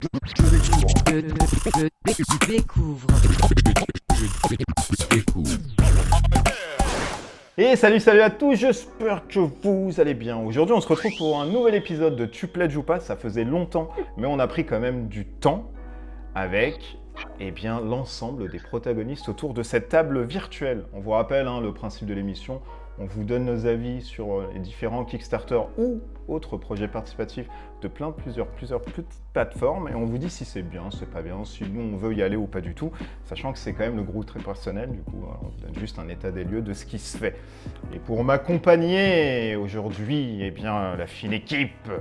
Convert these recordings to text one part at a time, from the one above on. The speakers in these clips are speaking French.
Je découvre. Et salut à tous, j'espère que vous allez bien. Aujourd'hui on se retrouve pour un nouvel épisode de Tu pledges ou pas. Ça faisait longtemps, mais on a pris quand même du temps avec l'ensemble des protagonistes autour de cette table virtuelle. On vous rappelle le principe de l'émission, on vous donne nos avis sur les différents Kickstarter ou autres projets participatifs de plusieurs petites plateformes et on vous dit si c'est bien, c'est pas bien, si nous on veut y aller ou pas du tout, sachant que c'est quand même le groupe très personnel, du coup on vous donne juste un état des lieux de ce qui se fait. Et pour m'accompagner aujourd'hui, la fine équipe,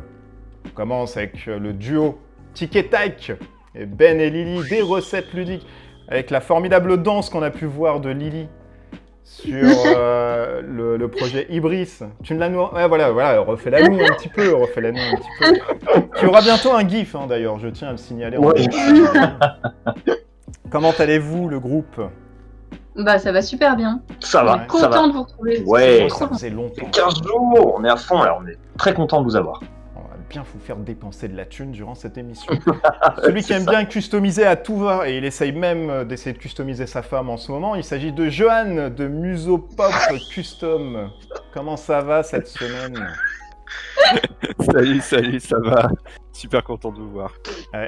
on commence avec le duo Tic et Tac, et Ben et Lily, des recettes ludiques, avec la formidable danse qu'on a pu voir de Lily sur le projet Ibris. Tu me l'as nous... Ouais, voilà, refais-la nous un petit peu, Tu auras bientôt un GIF, d'ailleurs, je tiens à le signaler. Ouais. Comment allez-vous, le groupe? Bah ça va super bien. Ça va, on est ça va. content de vous retrouver. Ouais, Ça faisait longtemps. 15 jours, on est à fond, alors on est très content de vous avoir. On va bien vous faire dépenser de la thune durant cette émission. Celui qui aime bien customiser à tout va, et il essaye même d'essayer de customiser sa femme en ce moment, il s'agit de Johan de Muso Pop Custom. Comment ça va cette semaine? Salut, ça va. Super content de vous voir.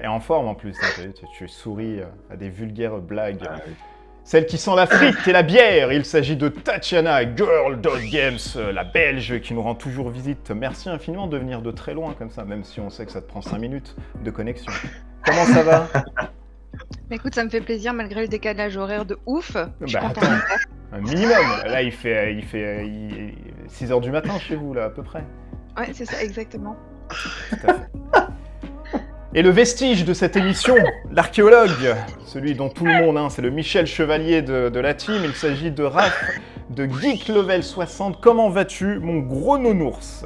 Et en forme en plus, tu souris à des vulgaires blagues. Celle qui sent la frite et la bière, il s'agit de Tatiana, Girl Dog Games, la Belge qui nous rend toujours visite. Merci infiniment de venir de très loin comme ça, même si on sait que ça te prend 5 minutes de connexion. Comment ça va? Écoute, ça me fait plaisir malgré le décalage horaire de ouf. Je suis contente. Attends, un minimum. Là, il fait 6h du matin chez vous, là, à peu près. Ouais, c'est ça, exactement. Tout à fait. Et le vestige de cette émission, l'archéologue, celui dont tout le monde, c'est le Michel Chevalier de la team, il s'agit de Raph, de Geek Level 60. Comment vas-tu, mon gros nounours?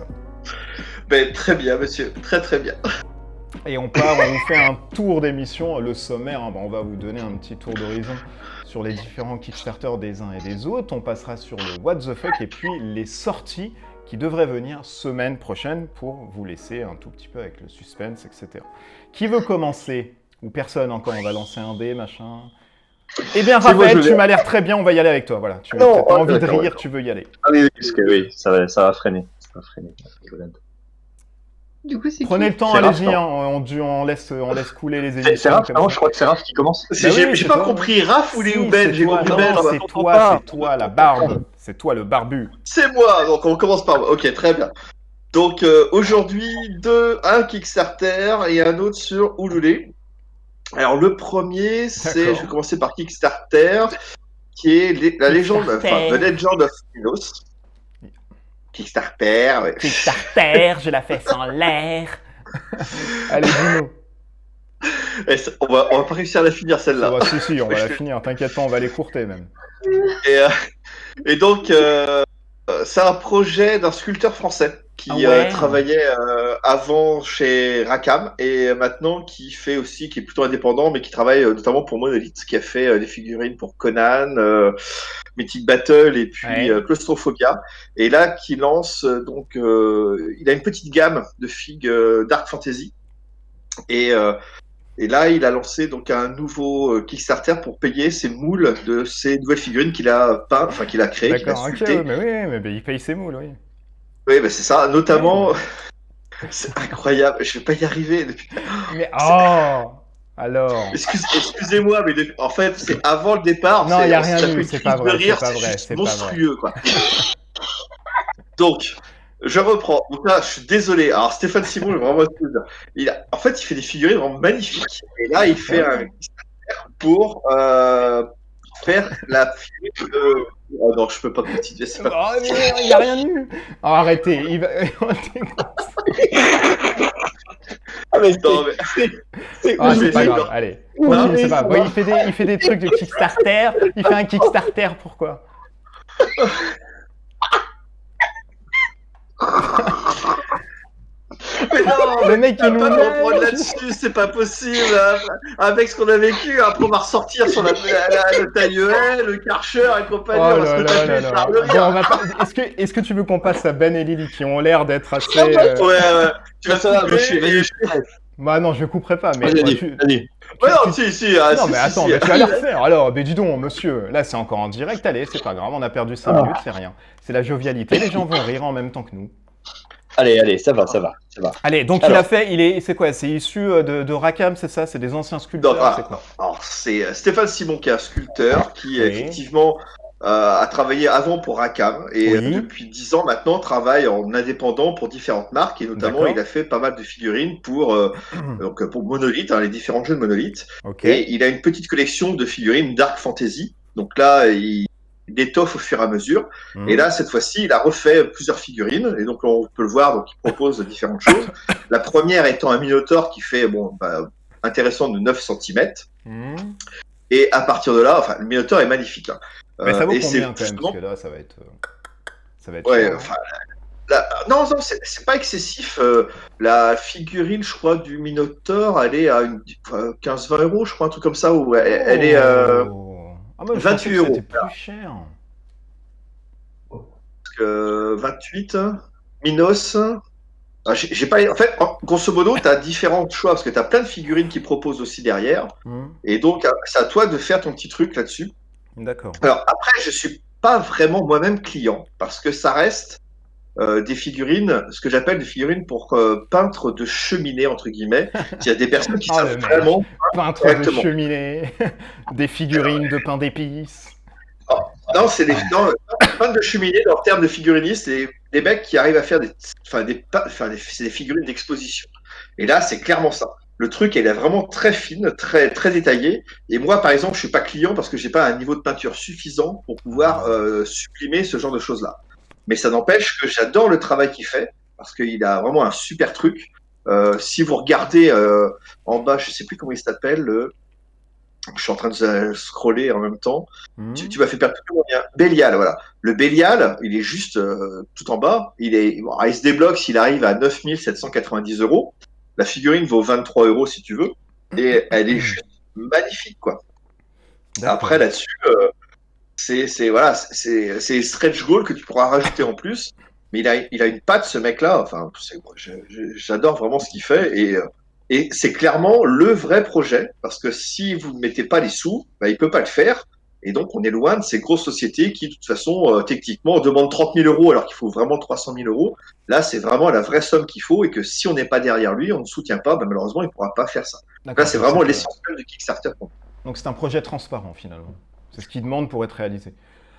Très bien, monsieur, très bien. Et on vous fait un tour d'émission, le sommaire, on va vous donner un petit tour d'horizon sur les différents Kickstarter des uns et des autres. On passera sur le What the fuck et puis les sorties qui devraient venir semaine prochaine pour vous laisser un tout petit peu avec le suspense, etc. Qui veut commencer? Ou personne encore? On va lancer un dé, machin. Eh bien, Raphaël, tu m'as l'air très bien, on va y aller avec toi. Voilà, tu as envie de rire, tu veux y aller. Ah oui, parce que oui, ça va freiner. Du coup, c'est Prenez le temps, C'est allez-y, Raph, on laisse couler les émissions. C'est Raph, comme non, ça. je crois que c'est Raph qui commence. J'ai pas compris, Raph ou Si, Ben? c'est J'ai toi, compris non, Ben. c'est toi, la barbe. C'est toi le barbu. C'est moi, donc on commence par moi. Ok, très bien. Donc aujourd'hui, un Kickstarter et un autre sur Ulule. Alors le premier, D'accord. je vais commencer par Kickstarter, qui est la légende, The Legend of Minos. Kickstarter, ouais. Kickstarter, j'ai la fesse en l'air. Allez, dis-nous. On va pas réussir à la finir celle-là. Si, on va la finir, t'inquiète pas, on va l'écourter même. Et donc, c'est un projet d'un sculpteur français qui travaillait avant chez Rackham et maintenant qui est plutôt indépendant, mais qui travaille notamment pour Monolith, qui a fait des figurines pour Conan, Mythic Battle et puis Claustrophobia. Et là, qui lance il a une petite gamme de figues Dark Fantasy et là, il a lancé donc un nouveau Kickstarter pour payer ses moules de ces nouvelles figurines qu'il a qu'il a créées, qu'il a D'accord, ok, sculptées. mais il paye ses moules, oui. Oui, c'est ça, notamment. C'est incroyable, je vais pas y arriver. Mais alors. Excusez-moi, mais en fait, c'est avant le départ. Non, il y a ça rien fait eu, une c'est crise pas vrai, de rire, c'est pas vrai, juste c'est pas monstrueux, quoi. Donc, je reprends. Donc là, je suis désolé. Alors, Stéphane Simon, vraiment, en fait, il fait des figurines vraiment magnifiques. Et là, il fait un Kickstarter pour faire la figurine de... Oh non, je peux pas continuer. C'est pas... Oh, mais il y a rien eu. Oh, arrêtez, il va... Non, mais... c'est pas grave, allez. Continue, c'est pas grave. Il fait des trucs de Kickstarter, il fait un Kickstarter, pourquoi? Mais non, Le mec, il nous pas met. reprendre là-dessus, c'est pas possible. Hein. Avec ce qu'on a vécu, après on va ressortir sur la taille le Karcher et compagnie. Oh on va se là retaper là les là barres là. de rire. Bon, on va pas... Est-ce que tu veux qu'on passe à Ben et Lily qui ont l'air d'être assez... Ouais, tu vas Ça va, couper je suis et- Bah non, je couperai pas, mais... Vas-y, ouais, vas-y, vas-y. Ouais, non, si, ah, Non, si, mais si, attends, si. mais tu vas le refaire. Alors, mais dis donc, monsieur, là, c'est encore en direct. Allez, c'est pas grave, on a perdu 5 minutes, c'est rien. C'est la jovialité, les gens vont rire en même temps que nous. Allez, ça va. Allez, donc il Alors. a fait, c'est quoi? C'est issu de Rackham, c'est ça? C'est des anciens Non, sculpteurs, c'est quoi? alors, c'est Stéphane Simon qui est un sculpteur qui Oui. effectivement a travaillé avant pour Rackham et Oui. depuis 10 ans maintenant travaille en indépendant pour différentes marques et notamment D'accord. il a fait pas mal de figurines pour pour Monolith, les différents jeux de Monolith. Ok. Et il a une petite collection de figurines Dark Fantasy. Donc là, il étoffe au fur et à mesure. Mhm. Et là, cette fois-ci, il a refait plusieurs figurines. Et donc, on peut le voir, donc il propose différentes choses. La première étant un Minotaur qui fait, intéressant, de 9 cm. Mhm. Et à partir de là, le Minotaur est magnifique. Hein. Mais ça vaut et c'est combien quand même? justement- Parce que là, ça va être Ouais, cher, hein. enfin, non, c'est pas excessif. La figurine, je crois, du Minotaur, elle est à 15-20 euros, je crois, un truc comme ça. Où elle est Oh. Ah, moi, je 28 pensais que euros. c'était plus cher. 28. Minos. J'ai pas. En fait, grosso modo, tu as différents choix parce que tu as plein de figurines qui proposent aussi derrière. Mhm. Et donc, c'est à toi de faire ton petit truc là-dessus. D'accord. Alors, après, je suis pas vraiment moi-même client parce que ça reste des figurines, ce que j'appelle des figurines pour peintres de cheminée, entre guillemets. Il y a des personnes qui Oh, savent le mec. vraiment. Peintre Correctement. de cheminée, des figurines de pain d'épices. Non, c'est des peintres de cheminée, en termes de figurinistes, c'est des mecs qui arrivent à faire c'est des figurines d'exposition. Et là, c'est clairement ça. Le truc, elle est vraiment très fine, très, très détaillée. Et moi, par exemple, je suis pas client parce que j'ai pas un niveau de peinture suffisant pour pouvoir supprimer ce genre de choses-là. Mais ça n'empêche que j'adore le travail qu'il fait parce qu'il a vraiment un super truc. Si vous regardez en bas, je sais plus comment il s'appelle, je suis en train de scroller en même temps. Mhm. Tu m'as fait perdre tout mon lien. Bélial, voilà. Le Bélial, il est juste tout en bas. Il se débloque s'il arrive à 9 790 euros. La figurine vaut 23 euros si tu veux. Et elle est juste magnifique, quoi. D'accord. Après, là-dessus, c'est stretch goal que tu pourras rajouter en plus. Mais il a une patte, ce mec-là. Enfin, j'adore vraiment ce qu'il fait. Et c'est clairement le vrai projet, parce que si vous ne mettez pas les sous, il peut pas le faire. Et donc, on est loin de ces grosses sociétés qui, de toute façon, techniquement, demandent 30 000 euros alors qu'il faut vraiment 300 000 euros. Là, c'est vraiment la vraie somme qu'il faut et que si on n'est pas derrière lui, on ne soutient pas, malheureusement, il ne pourra pas faire ça. D'accord, Là, c'est donc vraiment que- l'essentiel de Kickstarter. Donc c'est un projet transparent finalement. C'est ce qu'il demande pour être réalisé.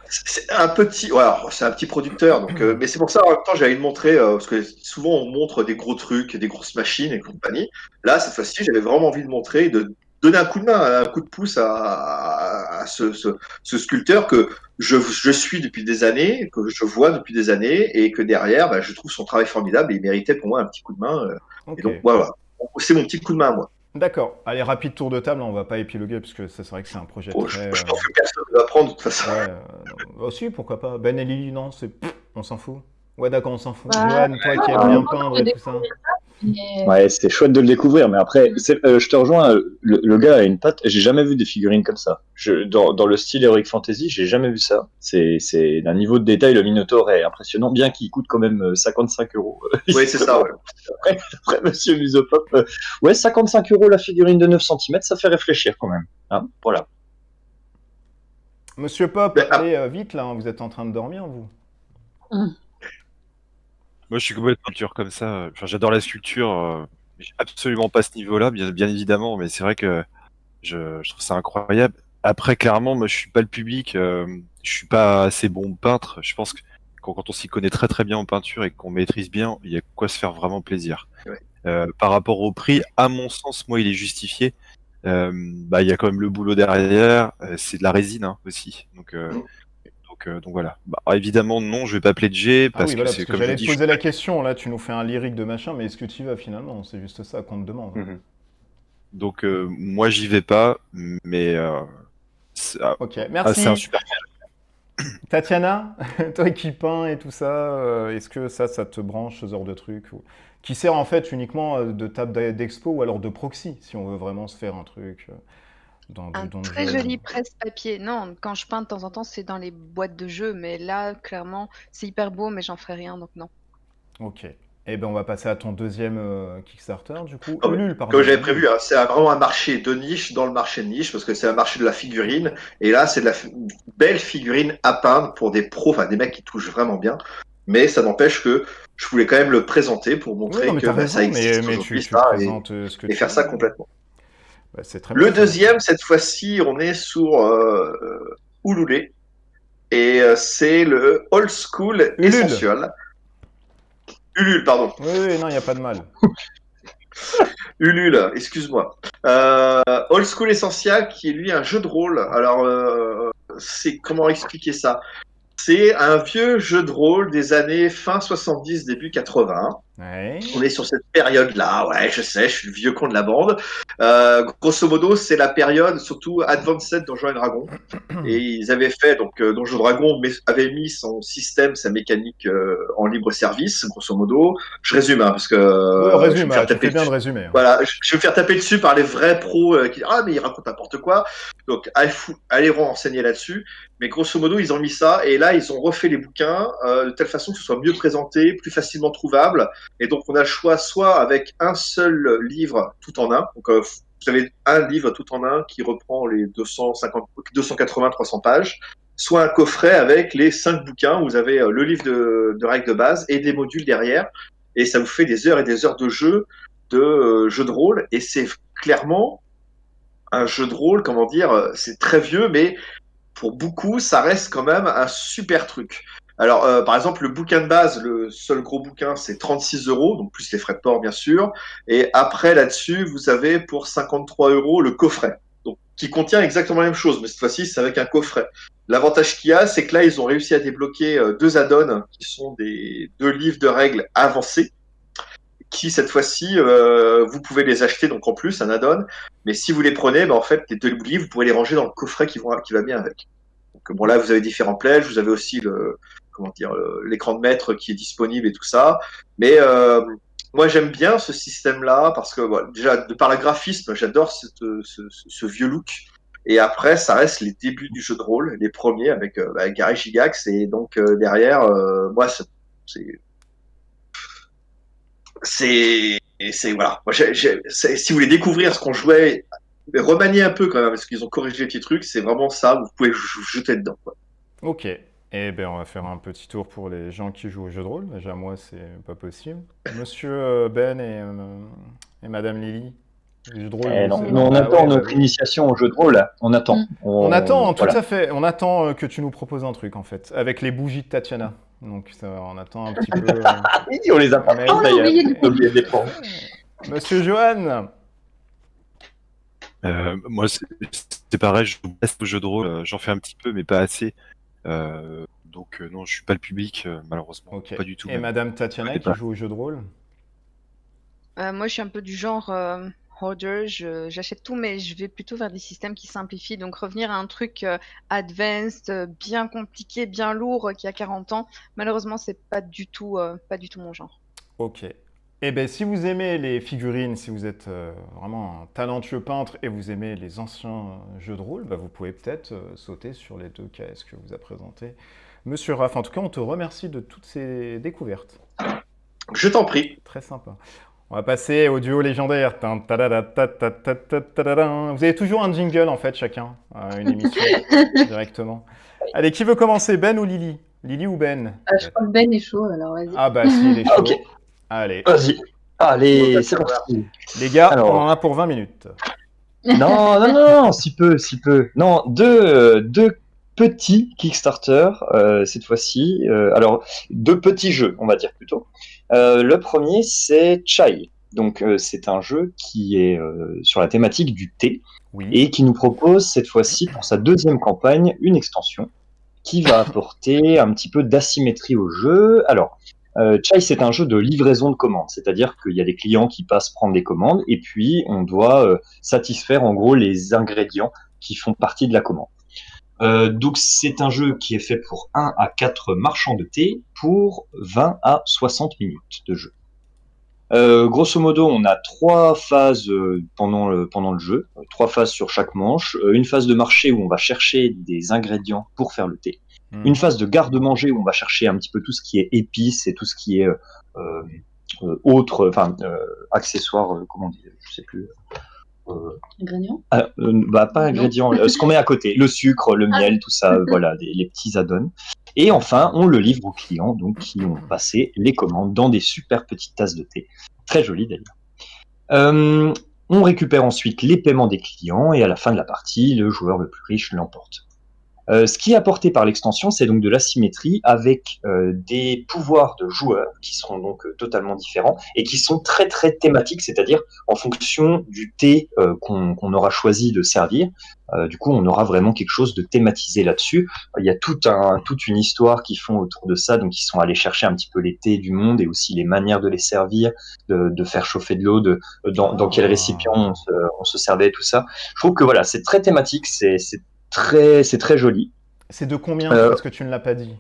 C'est un petit, c'est un petit producteur, donc, mais c'est pour ça en même temps j'avais montré parce que souvent on montre des gros trucs, des grosses machines et compagnie. Là cette fois-ci j'avais vraiment envie de montrer, de donner un coup de main, un coup de pouce à ce sculpteur que je suis depuis des années, que je vois depuis des années et que derrière je trouve son travail formidable et il méritait pour moi un petit coup de main. Ok. Et donc voilà, c'est mon petit coup de main à moi. D'accord. Allez, rapide tour de table, on va pas épiloguer parce que ça, c'est vrai que c'est un projet Bon, très. je pense que personne ne va prendre de toute façon. Ouais, aussi, pourquoi pas. Ben et Lily, non, on s'en fout. Ouais, d'accord, on s'en fout. Ouais. Johan, toi qui aimes bien peindre et tout ça. Mais- Ouais, c'était chouette de le découvrir, mais après, je te rejoins, le gars a une patte, j'ai jamais vu des figurines comme ça. Dans le style Heroic Fantasy, j'ai jamais vu ça. C'est d'un niveau de détail, le Minotaur est impressionnant, bien qu'il coûte quand même 55 euros. Oui, c'est ça. Ouais. Après, monsieur Musopop, ouais, 55 euros la figurine de 9 cm, ça fait réfléchir quand même. Hein, voilà. Monsieur Pop, Ben, allez, vite là, hein, vous êtes en train de dormir, vous. Moi, je suis complètement peinture comme ça. Enfin, j'adore la sculpture. J'ai absolument pas ce niveau-là, bien évidemment, mais c'est vrai que je trouve ça incroyable. Après, clairement, moi, je suis pas le public. Je suis pas assez bon peintre. Je pense que quand on s'y connaît très très bien en peinture et qu'on maîtrise bien, il y a quoi se faire vraiment plaisir. Ouais. Par rapport au prix, à mon sens, moi, il est justifié. Il y a quand même le boulot derrière. C'est de la résine aussi. Donc voilà. Évidemment, non, je vais pas pledger Ah parce oui, que voilà, c'est parce que comme je j'allais dis. te poser la question, là, tu nous fais un lyrique de machin, mais est-ce que tu y vas finalement? C'est juste ça qu'on te demande. Donc moi j'y vais pas, mais Ok, c'est merci. un super. Tatiana, toi qui peins et tout ça, est-ce que ça te branche, ce genre de truc qui sert en fait uniquement de table d'expo ou alors de proxy, si on veut vraiment se faire un truc dans Un le très jeu. joli presse-papier. Non, quand je peins de temps en temps, c'est dans les boîtes de jeux, mais là, clairement, c'est hyper beau, mais j'en ferai rien, donc non. Ok. Eh ben, on va passer à ton deuxième Kickstarter, du coup. Ah ouais. Ulule, pardon. Comme j'avais prévu, hein, c'est vraiment un marché de niche dans le marché de niche parce que c'est un marché de la figurine. Et là, c'est de la belle figurine à peindre pour des pros, enfin des mecs qui touchent vraiment bien. Mais ça n'empêche que je voulais quand même le présenter pour Oui, montrer non, mais que t'as raison, ça existe mais aujourd'hui, tu ça, présentes ce que et tu faire ça veux. complètement. Bah, c'est très Le bien. deuxième, cette fois-ci, on est sur Ulule. Et c'est le Old School Ulule. Essential. Ulule, pardon. Oui, oui, non, il n'y a pas de mal. Ulule, excuse-moi. Old School Essential, qui est lui un jeu de rôle. Alors, c'est comment expliquer ça? C'est un vieux jeu de rôle des années fin 70, début 80. Ouais. On est sur cette période-là, ouais, je sais, je suis le vieux con de la bande. Grosso modo, c'est la période, surtout Advanced Donjons et Dragons. Et ils avaient fait, donc, Donjons et Dragons avait mis son système, sa mécanique en libre service, grosso modo. Je résume, hein, parce que Ouais, je vais résume, me faire tu taper fais bien de dessus. résumer. Hein. Voilà, je vais me faire taper dessus par les vrais pros qui disent ah mais il raconte n'importe quoi. Donc allez renseigner là-dessus. Mais grosso modo ils ont mis ça et là ils ont refait les bouquins de telle façon que ce soit mieux présenté, plus facilement trouvable. Et donc on a le choix soit avec un seul livre tout en un. Donc vous avez un livre tout en un qui reprend les 280, 300 pages. Soit un coffret avec les 5 bouquins. Où vous avez le livre de règles de base et des modules derrière. Et ça vous fait des heures et des heures de jeu de rôle, et c'est clairement un jeu de rôle, comment dire, c'est très vieux, mais pour beaucoup, ça reste quand même un super truc. Alors, par exemple, le bouquin de base, le seul gros bouquin, c'est 36 €, donc plus les frais de port, bien sûr. Et après, là-dessus, vous avez pour 53 € le coffret, donc qui contient exactement la même chose, mais cette fois-ci, c'est avec un coffret. L'avantage qu'il y a, c'est que là, ils ont réussi à débloquer 2 add-ons qui sont des 2 livres de règles avancés, qui cette fois-ci, vous pouvez les acheter donc en plus, un add-on. Mais si vous les prenez, en fait, les 2 livres, vous pouvez les ranger dans le coffret qui va bien avec. Donc bon, là, vous avez différents pledges, vous avez aussi l'écran de maître qui est disponible et tout ça. Mais moi, j'aime bien ce système-là parce que voilà, déjà, de par le graphisme, j'adore ce vieux look. Et après, ça reste les débuts du jeu de rôle, les premiers avec Gary Gygax. Et donc derrière, moi, c'est voilà. Moi, si vous voulez découvrir ce qu'on jouait, remanier un peu quand même, parce qu'ils ont corrigé les petits trucs, c'est vraiment ça. Vous pouvez vous jeter dedans. Quoi. Ok. Eh bien, on va faire un petit tour pour les gens qui jouent au jeu de rôle. Déjà, moi, c'est pas possible. Monsieur Ben et Madame Lily, le jeu de rôle. Non, c'est- nous, on Ah attend ouais, notre oui. initiation au jeu de rôle. On attend. Mm. On attend, tout voilà. à fait. On attend que tu nous proposes un truc, en fait, avec les bougies de Tatiana. Donc, ça, on attend un petit peu. Ah oui, on les a pas Mais pris, oui, d'ailleurs. oublié On a oublié de les prendre. Monsieur Johan. Moi, c'est pareil, je joue pas au jeu de rôle, j'en fais un petit peu, mais pas assez. Donc, non, je suis pas le public, malheureusement. Ok. Pas du tout. Et même. Madame Tatiana Je qui connais pas. joue au jeu de rôle. Moi, je suis un peu du genre hoarder, j'achète tout, mais je vais plutôt vers des systèmes qui simplifient. Donc, revenir à un truc advanced, bien compliqué, bien lourd, qui a 40 ans, malheureusement, c'est pas du tout mon genre. Ok. Eh bien, si vous aimez les figurines, si vous êtes vraiment un talentueux peintre et vous aimez les anciens jeux de rôle, bah, vous pouvez peut-être sauter sur les 2 KS que vous a présenté Monsieur Raff. En tout cas, on te remercie de toutes ces découvertes. Je t'en prie. Très sympa. On va passer au duo légendaire. Tan, tadada, tadadadin. Vous avez toujours un jingle, en fait, chacun, à une émission, directement. Allez, qui veut commencer, Ben ou Lily? Lily ou Ben? Je crois que Ben est chaud, alors vas-y. Ah bah si, il est chaud. Ok. Allez, Vas-y. Allez, c'est parti. les gars, Alors. on en a pour 20 minutes. Non, si peu. Non, deux petits Kickstarter cette fois-ci. Alors, 2 petits jeux, on va dire plutôt. Le premier, c'est Chai. Donc, c'est un jeu qui est sur la thématique du thé Oui. et qui nous propose cette fois-ci, pour sa 2e campagne, une extension qui va apporter un petit peu d'asymétrie au jeu. Alors, Chai, c'est un jeu de livraison de commandes, c'est-à-dire qu'il y a des clients qui passent prendre des commandes et puis on doit satisfaire en gros les ingrédients qui font partie de la commande. Donc c'est un jeu qui est fait pour 1 à 4 marchands de thé pour 20 à 60 minutes de jeu. Grosso modo, on a 3 phases pendant le jeu, 3 phases sur chaque manche. Une phase de marché où on va chercher des ingrédients pour faire le thé. Une phase de garde-manger où on va chercher un petit peu tout ce qui est épices et tout ce qui est autres, accessoires, comment on dit, je sais plus. Ingrédients. Pas ingrédients, ce qu'on met à côté, le sucre, le miel, tout ça, voilà, les petits add-ons. Et enfin, on le livre aux clients, donc qui ont passé les commandes dans des super petites tasses de thé, très jolies d'ailleurs. On récupère ensuite les paiements des clients et à la fin de la partie, le joueur le plus riche l'emporte. Ce qui est apporté par l'extension, c'est donc de l'asymétrie avec des pouvoirs de joueurs qui seront donc totalement différents et qui sont très très thématiques, c'est-à-dire en fonction du thé qu'on aura choisi de servir. Du coup, on aura vraiment quelque chose de thématisé là-dessus. Il y a toute une histoire qu'ils font autour de ça, donc ils sont allés chercher un petit peu les thés du monde et aussi les manières de les servir, de faire chauffer de l'eau, dans quel récipient on se servait, tout ça. Je trouve que voilà, c'est très thématique, c'est très joli. C'est de combien, parce que tu ne l'as pas dit?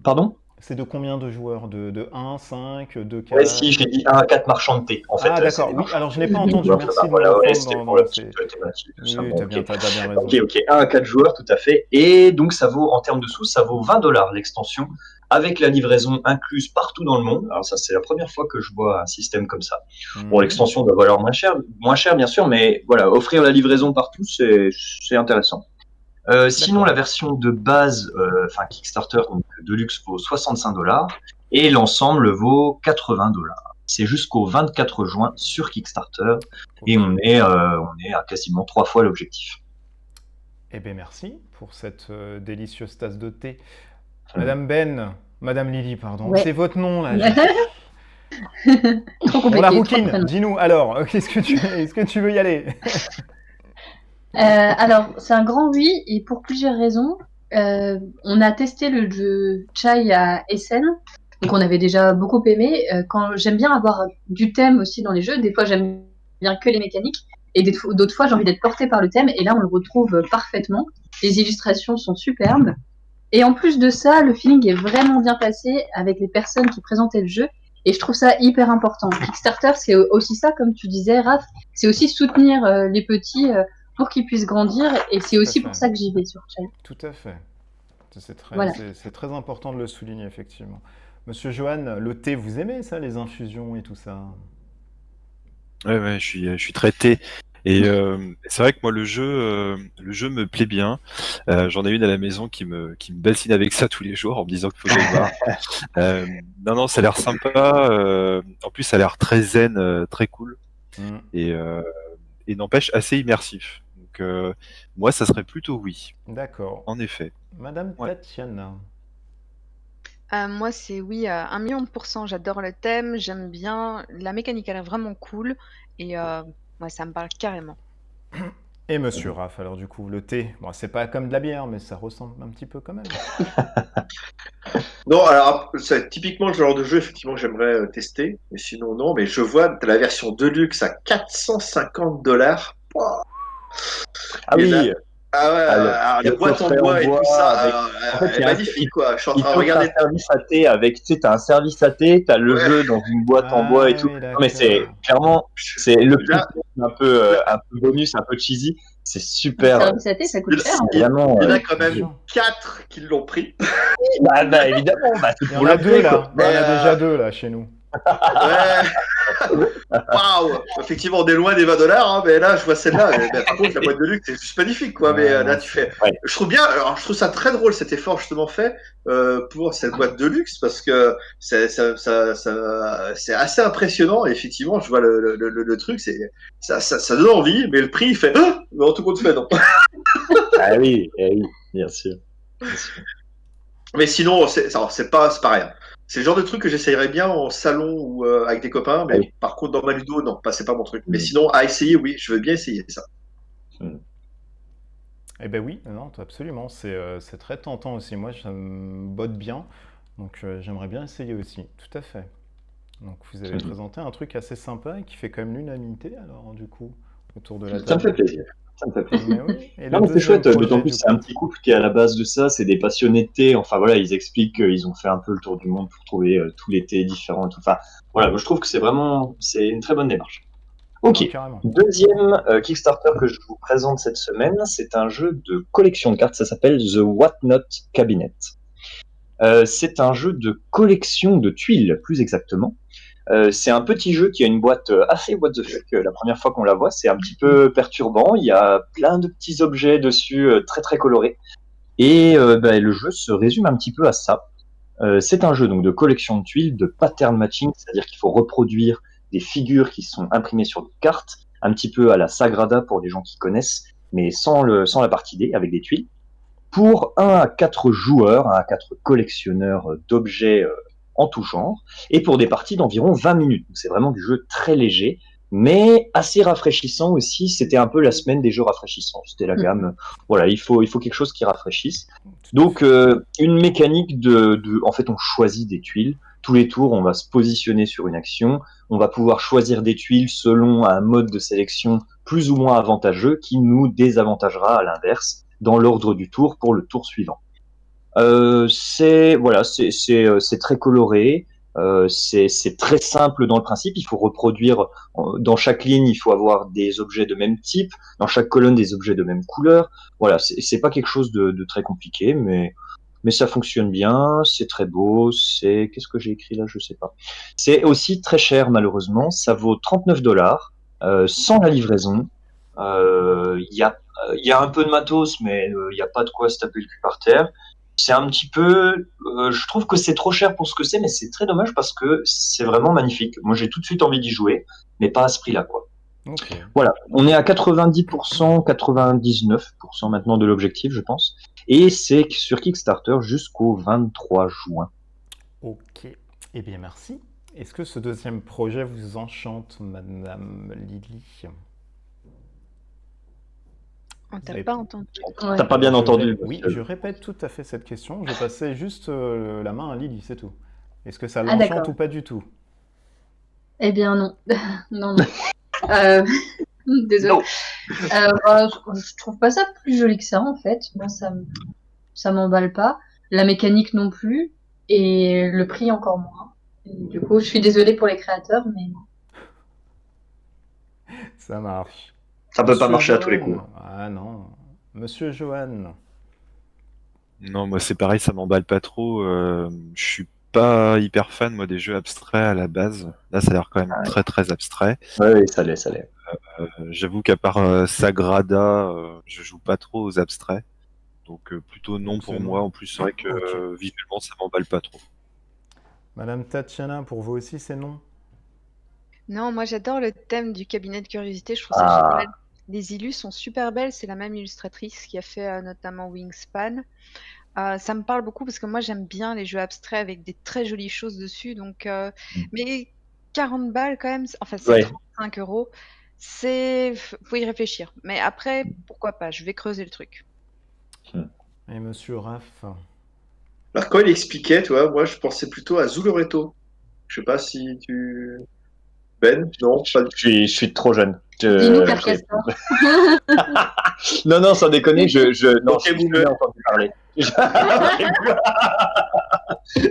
Pardon? C'est de combien de joueurs? De 1, 5, 2, 4? Ouais, si, j'ai dit 1 à 4 marchands de thé, en fait. Ah, d'accord, oui, alors je n'ai pas entendu, merci de me voilà, reprendre c'était dans pour la ces- petite thématique. tout Oui, ça. oui, Bon, t'as bien raison. Ok, 1 à 4 joueurs, tout à fait. Et donc, ça vaut, en termes de sous, ça vaut $20 l'extension, avec la livraison incluse partout dans le monde. Alors ça, c'est la première fois que je vois un système comme ça. Bon, l'extension doit valoir moins cher bien sûr, mais voilà, offrir la livraison partout, c'est intéressant. Sinon, la version de base, Kickstarter, donc Deluxe, vaut $65 et l'ensemble vaut $80. C'est jusqu'au 24 juin sur Kickstarter et on est à quasiment 3 fois l'objectif. Eh bien, merci pour cette délicieuse tasse de thé. Madame Lily, pardon. Ouais. C'est votre nom, là. Trop On compliqué. la trop rouquine, prénom. dis-nous, alors, est-ce que tu veux y aller? Alors, c'est un grand oui, et pour plusieurs raisons. On a testé le jeu Chai à Essen, donc on avait déjà beaucoup aimé. Quand j'aime bien avoir du thème aussi dans les jeux, des fois j'aime bien que les mécaniques, et d'autres fois j'ai envie d'être portée par le thème, et là on le retrouve parfaitement. Les illustrations sont superbes, et en plus de ça, le feeling est vraiment bien passé avec les personnes qui présentaient le jeu, et je trouve ça hyper important. Kickstarter, c'est aussi ça, comme tu disais, Raph, c'est aussi soutenir les petits pour qu'ils puissent grandir, et c'est aussi fait. pour ça que j'y vais sur Chai. Tout à fait. C'est Voilà. très important de le souligner, effectivement. Monsieur Johan, le thé, vous aimez ça, les infusions et tout ça? Ouais, je suis très thé. Et c'est vrai que moi le jeu me plaît bien. J'en ai une à la maison qui me bassine avec ça tous les jours en me disant qu'il faut que j'aille voir. Non, ça a l'air sympa. En plus, ça a l'air très zen, très cool. Et n'empêche assez immersif. Donc moi, ça serait plutôt oui, D'accord. en effet. Madame Ouais. Tatiana. Moi, c'est oui, à 1 million de pourcents. J'adore le thème, j'aime bien. La mécanique, elle est vraiment cool. Et ouais, ça me parle carrément. Et Monsieur Raph, alors du coup, le thé, bon, c'est pas comme de la bière, mais ça ressemble un petit peu quand même. Non, alors c'est typiquement le genre de jeu effectivement que j'aimerais tester, mais sinon non. Mais je vois la version Deluxe à $450. Wow. Ah Et oui, là- Ah ouais, le les boîtes en coffret en bois et bois tout ça, avec- elle en fait, il est y a un- magnifique quoi. Je suis en il train de t'offre un regarder. service à thé avec, tu sais, t'as un service à thé, t'as le Ouais. jeu dans une boîte en bois et tout. oui, Non, mais c'est d'accord. clairement, c'est le prix Là- un peu bonus, un peu cheesy. C'est Un super. service à thé, ça coûte cher. C'est vraiment. Il y en a euh, quand même Bien. 4 qui l'ont pris. bah, évidemment, c'est Il y pour en a le deux prix, là. quoi. Il y en a Mais, déjà deux là chez nous. Ouais. Waouh. Effectivement, on est loin des $20, hein, mais là, je vois celle-là. Mais par contre, la boîte de luxe, c'est juste magnifique, quoi. Mais Ouais, là, non, tu fais. Ouais. Je trouve bien. Alors, je trouve ça très drôle cet effort justement fait pour cette boîte de luxe parce que c'est assez impressionnant. Et effectivement, je vois le truc, ça donne envie, mais le prix, il fait. Ah mais en tout compte fait, non. Ah oui, bien sûr. Mais sinon, c'est pas rien. C'est le genre de truc que j'essayerais bien en salon ou avec des copains, mais Oui. par contre dans ma ludo, non, c'est pas mon truc. Mais Mm. sinon, à essayer, oui, je veux bien essayer ça. Eh ben oui, non, absolument, c'est très tentant aussi. Moi, ça me botte bien, donc j'aimerais bien essayer aussi, tout à fait. Donc vous avez présenté un truc assez sympa et qui fait quand même l'unanimité, alors du coup, autour de la table. Ça me fait plaisir. Ça me fait plaisir. Mais oui. Et Non, le mais c'est deuxième chouette, d'autant projet, plus du c'est un coup. petit couple qui est à la base de ça, c'est des passionnés de thé, enfin voilà, ils expliquent qu'ils ont fait un peu le tour du monde pour trouver tous les thés différents et tout. Enfin voilà, moi, je trouve que c'est une très bonne démarche. Ok, Non, carrément. deuxième Kickstarter que je vous présente cette semaine, c'est un jeu de collection de cartes, ça s'appelle The Whatnot Cabinet. C'est un jeu de collection de tuiles, plus exactement. C'est un petit jeu qui a une boîte assez what the fuck. La première fois qu'on la voit, c'est un petit peu perturbant. Il y a plein de petits objets dessus, très très colorés. Et le jeu se résume un petit peu à ça. C'est un jeu donc de collection de tuiles, de pattern matching, c'est-à-dire qu'il faut reproduire des figures qui sont imprimées sur des cartes, un petit peu à la Sagrada pour les gens qui connaissent, mais sans la partie D, avec des tuiles, pour 1 à 4 joueurs, 1 à 4 collectionneurs d'objets en tout genre, et pour des parties d'environ 20 minutes. Donc c'est vraiment du jeu très léger, mais assez rafraîchissant aussi. C'était un peu la semaine des jeux rafraîchissants. C'était la gamme. Voilà, il faut quelque chose qui rafraîchisse. Donc une mécanique en fait, on choisit des tuiles. Tous les tours, on va se positionner sur une action. On va pouvoir choisir des tuiles selon un mode de sélection plus ou moins avantageux qui nous désavantagera à l'inverse dans l'ordre du tour pour le tour suivant. C'est très coloré. C'est très simple dans le principe. Il faut reproduire dans chaque ligne, il faut avoir des objets de même type, dans chaque colonne des objets de même couleur. Voilà, c'est pas quelque chose de très compliqué, mais ça fonctionne bien. C'est très beau. Qu'est-ce que j'ai écrit là? Je sais pas. C'est aussi très cher malheureusement. Ça vaut $39 sans la livraison. Il y a un peu de matos, mais il y a pas de quoi se taper le cul par terre. C'est un petit peu, je trouve que c'est trop cher pour ce que c'est, mais c'est très dommage parce que c'est vraiment magnifique. Moi, j'ai tout de suite envie d'y jouer, mais pas à ce prix-là, quoi. Ok. Voilà, on est à 90%, 99% maintenant de l'objectif, je pense. Et c'est sur Kickstarter jusqu'au 23 juin. Ok. Eh bien, merci. Est-ce que ce deuxième projet vous enchante, Madame Lily? On t'a Et- pas entendu. Ouais. T'as pas bien entendu. Oui, je répète tout à fait cette question. Je passais juste la main à Lily, c'est tout. Est-ce que ça Ah, l'enchante d'accord. ou pas du tout? Eh bien, non. Non, non. Désolée. Non. Je trouve pas ça plus joli que ça, en fait. Moi, ça m'emballe pas. La mécanique non plus. Et le prix encore moins. Et du coup, je suis désolée pour les créateurs, mais Ça marche. Ça peut pas Monsieur marcher à tous les Johan. coups. Ah non. Monsieur Johan. Non, moi c'est pareil, ça m'emballe pas trop. Je suis pas hyper fan moi des jeux abstraits à la base. Là, ça a l'air quand même très très abstrait. Ouais, ça l'est, ça l'est. J'avoue qu'à part Sagrada, je joue pas trop aux abstraits. Donc plutôt non Donc, pour c'est non. moi. En plus, c'est vrai que Ok. visuellement, ça m'emballe pas trop. Madame Tatiana, pour vous aussi, c'est non? Non, moi j'adore le thème du cabinet de curiosité, je trouve ça Ah. génial. Les illus sont super belles, c'est la même illustratrice qui a fait notamment Wingspan. Ça me parle beaucoup parce que moi j'aime bien les jeux abstraits avec des très jolies choses dessus, donc mais 40 balles quand même, enfin c'est Ouais. 35 euros, faut y réfléchir. Mais après, pourquoi pas, je vais creuser le truc. Et Monsieur Raph? Alors, quand il expliquait, tu vois, moi, je pensais plutôt à Zuloreto. Je sais pas si tu... Ben? Non, pas du tout. Je suis trop jeune. dis-nous Carcassonne. Non, sans déconner, non, Ok, j'ai vous jamais entendu parler.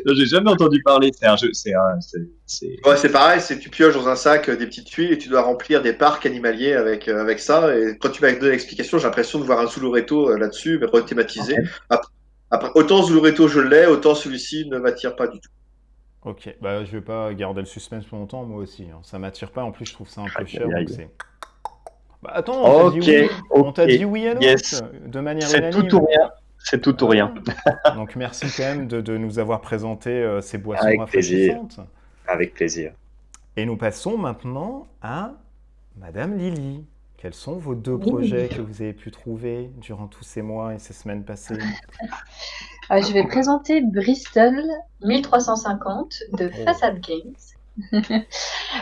Non, j'ai jamais entendu parler. C'est un jeu, Ouais, c'est pareil, c'est tu pioches dans un sac des petites tuiles et tu dois remplir des parcs animaliers avec ça. Et quand tu m'as donné l'explication, j'ai l'impression de voir un Zuloreto là-dessus, mais rethématisé. Après, autant Zuloreto je l'ai, autant celui-ci ne m'attire pas du tout. Ok, bah je vais pas garder le suspense pour longtemps, moi aussi, hein. Ça m'attire pas, en plus je trouve ça un peu Aïe, cher, aïe, donc aïe. c'est... Bah attends, on t'a dit oui, on t'a ok, dit oui à l'autre, yes. de manière C'est unanime. tout ou rien. C'est tout ou rien. Voilà. Donc merci quand même de nous avoir présenté ces boissons Avec plaisir. rafraîchissantes. Avec plaisir. Et nous passons maintenant à Madame Lily. Quels sont vos deux Oui. projets que vous avez pu trouver durant tous ces mois et ces semaines passées? Je vais présenter Bristol 1350 de Facade Games.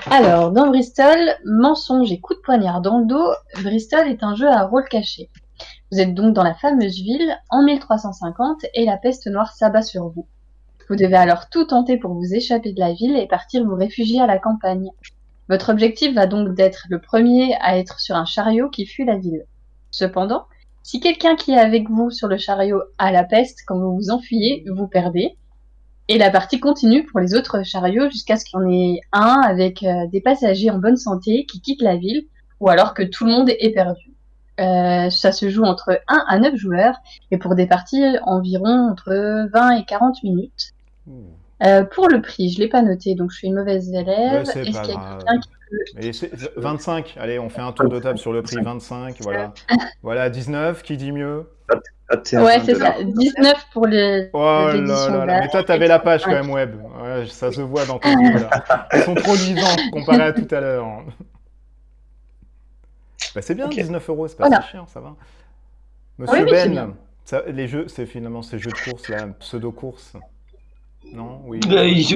Alors, dans Bristol, mensonge et coup de poignard dans le dos, Bristol est un jeu à rôle caché. Vous êtes donc dans la fameuse ville en 1350 et la peste noire s'abat sur vous. Vous devez alors tout tenter pour vous échapper de la ville et partir vous réfugier à la campagne. Votre objectif va donc d'être le premier à être sur un chariot qui fuit la ville. Cependant, si quelqu'un qui est avec vous sur le chariot a la peste quand vous vous enfuyez, vous perdez. Et la partie continue pour les autres chariots jusqu'à ce qu'il y en ait un avec des passagers en bonne santé qui quittent la ville ou alors que tout le monde est perdu. Ça se joue entre 1 à 9 joueurs et pour des parties environ entre 20 et 40 minutes. Pour le prix, je l'ai pas noté, donc je suis une mauvaise élève. Ouais, c'est Est-ce pas qu'il y a grave. quelqu'un qui Et c'est 25. Allez, on fait un tour de table sur le prix. 25, voilà. Voilà, 19, qui dit mieux? 21 Ouais, c'est ça. $. 19 pour Oh là l'édition là là. base. Mais toi, t'avais la page quand même web. Ouais, ça se voit dans tes yeux, là. Ils sont trop luisants comparé à tout à l'heure. Bah, c'est bien, Ok. 19 euros, c'est pas Voilà. si cher, ça va. Monsieur Oui, c'est Ben, bien. les jeux, c'est finalement ces jeux de course, là, pseudo-course. Non? Oui.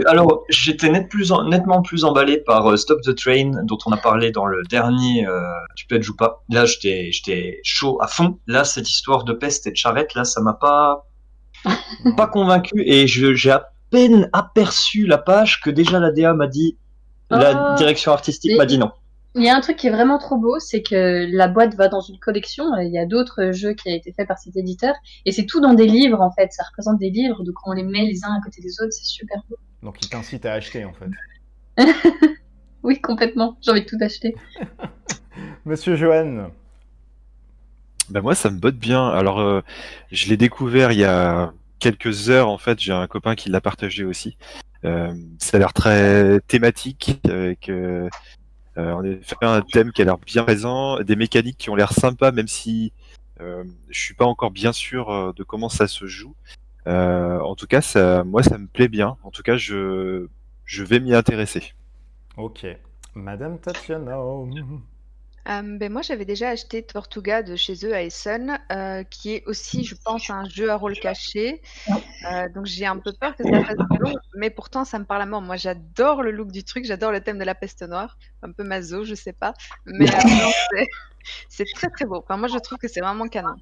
Alors, j'étais nettement plus emballé par Stop the Train, dont on a parlé dans le dernier Tu plaides ou pas. Là, j'étais chaud à fond. Là, cette histoire de peste et de charrette, là, ça m'a pas Non. convaincu. Et j'ai à peine aperçu la page que déjà la DA m'a dit, la Oh, direction artistique mais m'a dit non. il y a un truc qui est vraiment trop beau, c'est que la boîte va dans une collection. Il y a d'autres jeux qui ont été faits par cet éditeur, et c'est tout dans des livres en fait. Ça représente des livres, donc on les met les uns à côté des autres, c'est super beau. Donc, il t'incite à acheter, en fait. Oui, complètement. J'ai envie de tout acheter. Monsieur Johan. Bah moi, ça me botte bien. Alors, je l'ai découvert il y a quelques heures, en fait. J'ai un copain qui l'a partagé aussi. Ça a l'air très thématique, avec en effet un thème qui a l'air bien présent, des mécaniques qui ont l'air sympas, même si je suis pas encore bien sûr de comment ça se joue. En tout cas, moi, ça me plaît bien. En tout cas, je vais m'y intéresser. Ok. Madame Tatiana. Ben moi, j'avais déjà acheté Tortuga de chez eux à Essen, qui est aussi, je pense, un jeu à rôle caché. Donc j'ai un peu peur que ça fasse long, mais pourtant ça me parle à mort. Moi, j'adore le look du truc, j'adore le thème de la peste noire, un peu maso, je sais pas, mais non, c'est très très beau. Enfin, moi, je trouve que c'est vraiment canon.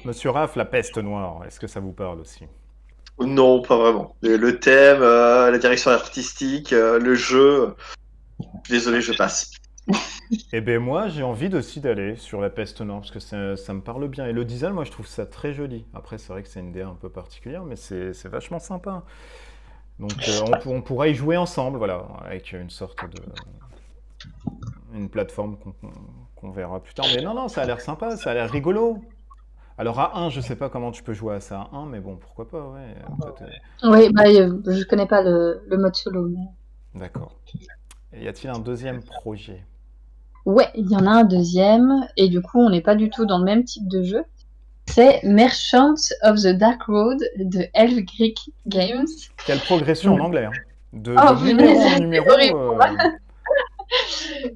Monsieur Raph, la peste noire, est-ce que ça vous parle aussi? Non, pas vraiment. Le thème, la direction artistique, le jeu. Désolé, je passe. Eh ben moi, j'ai envie aussi d'aller sur la peste noire parce que ça me parle bien. Et le design, moi, je trouve ça très joli. Après, c'est vrai que c'est une DA un peu particulière, mais c'est vachement sympa. Donc, on pourra y jouer ensemble, voilà, avec une sorte une plateforme qu'on verra plus tard. Mais non, non, ça a l'air sympa, ça a l'air rigolo. Alors à 1, je sais pas comment tu peux jouer à ça à 1, mais bon, pourquoi pas, ouais. Oui, bah, je connais pas le mode solo. Mais... D'accord. Et y a-t-il un deuxième projet? Ouais, il y en a un deuxième, et du coup, on n'est pas du tout dans le même type de jeu. C'est Merchants of the Dark Road de Elf Greek Games. Quelle progression en anglais, hein. De Oh, numéro punaise, en numéro. c'est horrible pour moi.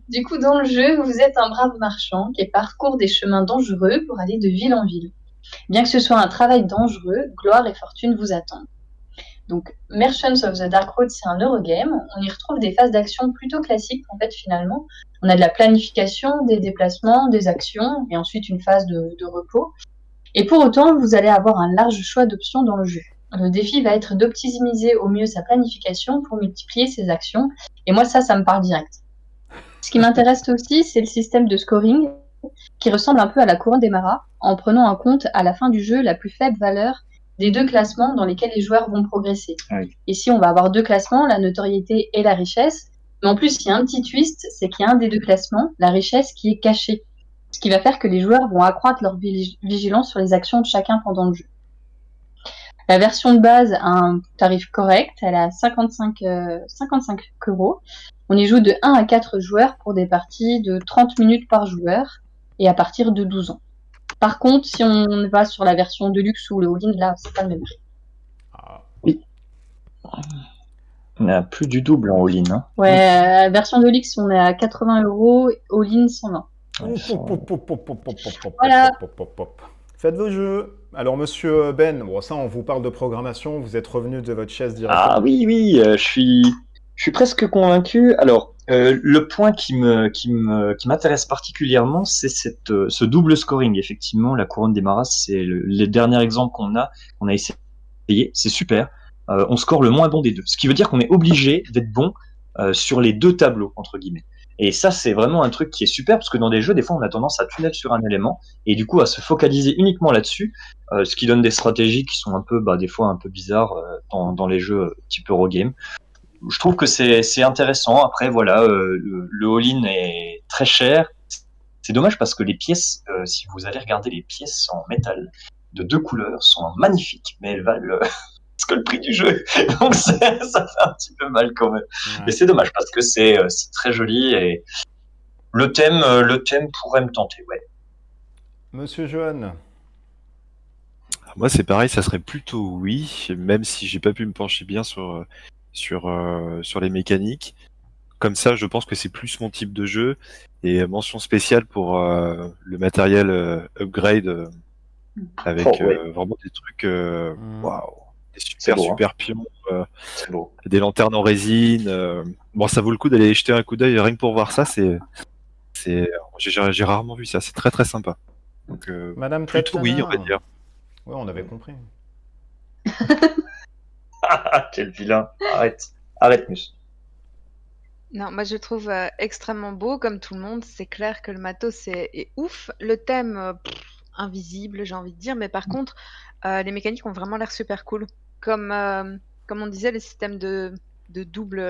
Du coup, dans le jeu, vous êtes un brave marchand qui parcourt des chemins dangereux pour aller de ville en ville. Bien que ce soit un travail dangereux, gloire et fortune vous attendent. Donc, Merchants of the Dark Road, c'est un Eurogame. On y retrouve des phases d'action plutôt classiques, en fait, finalement. On a de la planification, des déplacements, des actions, et ensuite une phase de repos. Et pour autant, vous allez avoir un large choix d'options dans le jeu. Le défi va être d'optimiser au mieux sa planification pour multiplier ses actions. Et moi, ça me parle direct. Ce qui m'intéresse aussi, c'est le système de scoring qui ressemble un peu à la couronne des maras, en prenant en compte à la fin du jeu la plus faible valeur des deux classements dans lesquels les joueurs vont progresser. Oui. Ici, on va avoir deux classements, la notoriété et la richesse. Mais en plus, il y a un petit twist, c'est qu'il y a un des deux classements, la richesse, qui est cachée. Ce qui va faire que les joueurs vont accroître leur vigilance sur les actions de chacun pendant le jeu. La version de base a un tarif correct, elle est à 55 €. On y joue de 1 à 4 joueurs pour des parties de 30 minutes par joueur et à partir de 12 ans. Par contre, si on va sur la version Deluxe ou le All-in, là, c'est pas le même prix. Ah. On a plus du double en all-in. Hein. Ouais, version Deluxe, on est à 80 €, All-in 120. Voilà. Faites vos jeux. Alors, monsieur Ben, bon, ça, on vous parle de programmation, vous êtes revenu de votre chaise directement. Ah oui, je suis presque convaincu. Alors, le point qui m'intéresse particulièrement, c'est ce double scoring. Effectivement, la couronne des maras, c'est les derniers exemples qu'on a essayé. C'est super. On score le moins bon des deux. Ce qui veut dire qu'on est obligé d'être bon sur les deux tableaux, entre guillemets. Et ça, c'est vraiment un truc qui est super, parce que dans des jeux, des fois, on a tendance à tunnel sur un élément, et du coup, à se focaliser uniquement là-dessus, ce qui donne des stratégies qui sont un peu, des fois, un peu bizarres dans les jeux type Eurogame. Je trouve que c'est intéressant. Après, voilà, le all-in est très cher. C'est dommage parce que les pièces, si vous allez regarder les pièces en métal de deux couleurs, sont magnifiques, mais elles valent que le prix du jeu. Donc ça fait un petit peu mal quand même. Ouais. Mais c'est dommage parce que c'est très joli et le thème pourrait me tenter, ouais. Monsieur Johan. Moi, c'est pareil, ça serait plutôt oui, même si j'ai pas pu me pencher bien sur les mécaniques. Comme ça, je pense que c'est plus mon type de jeu. Et mention spéciale pour le matériel upgrade avec ouais. vraiment des trucs, waouh, des C'est beau, super pions, C'est beau. des lanternes en résine. Bon, ça vaut le coup d'aller jeter un coup d'œil rien que pour voir ça. J'ai rarement vu ça. C'est très très sympa. Donc Madame plutôt oui, on va Tatiana. dire. Ouais, on avait compris. Quel vilain. Arrête, Mus. Non, moi je trouve extrêmement beau, comme tout le monde. C'est clair que le matos est ouf. Le thème, invisible, j'ai envie de dire, mais par contre, les mécaniques ont vraiment l'air super cool. Comme on disait, les systèmes de double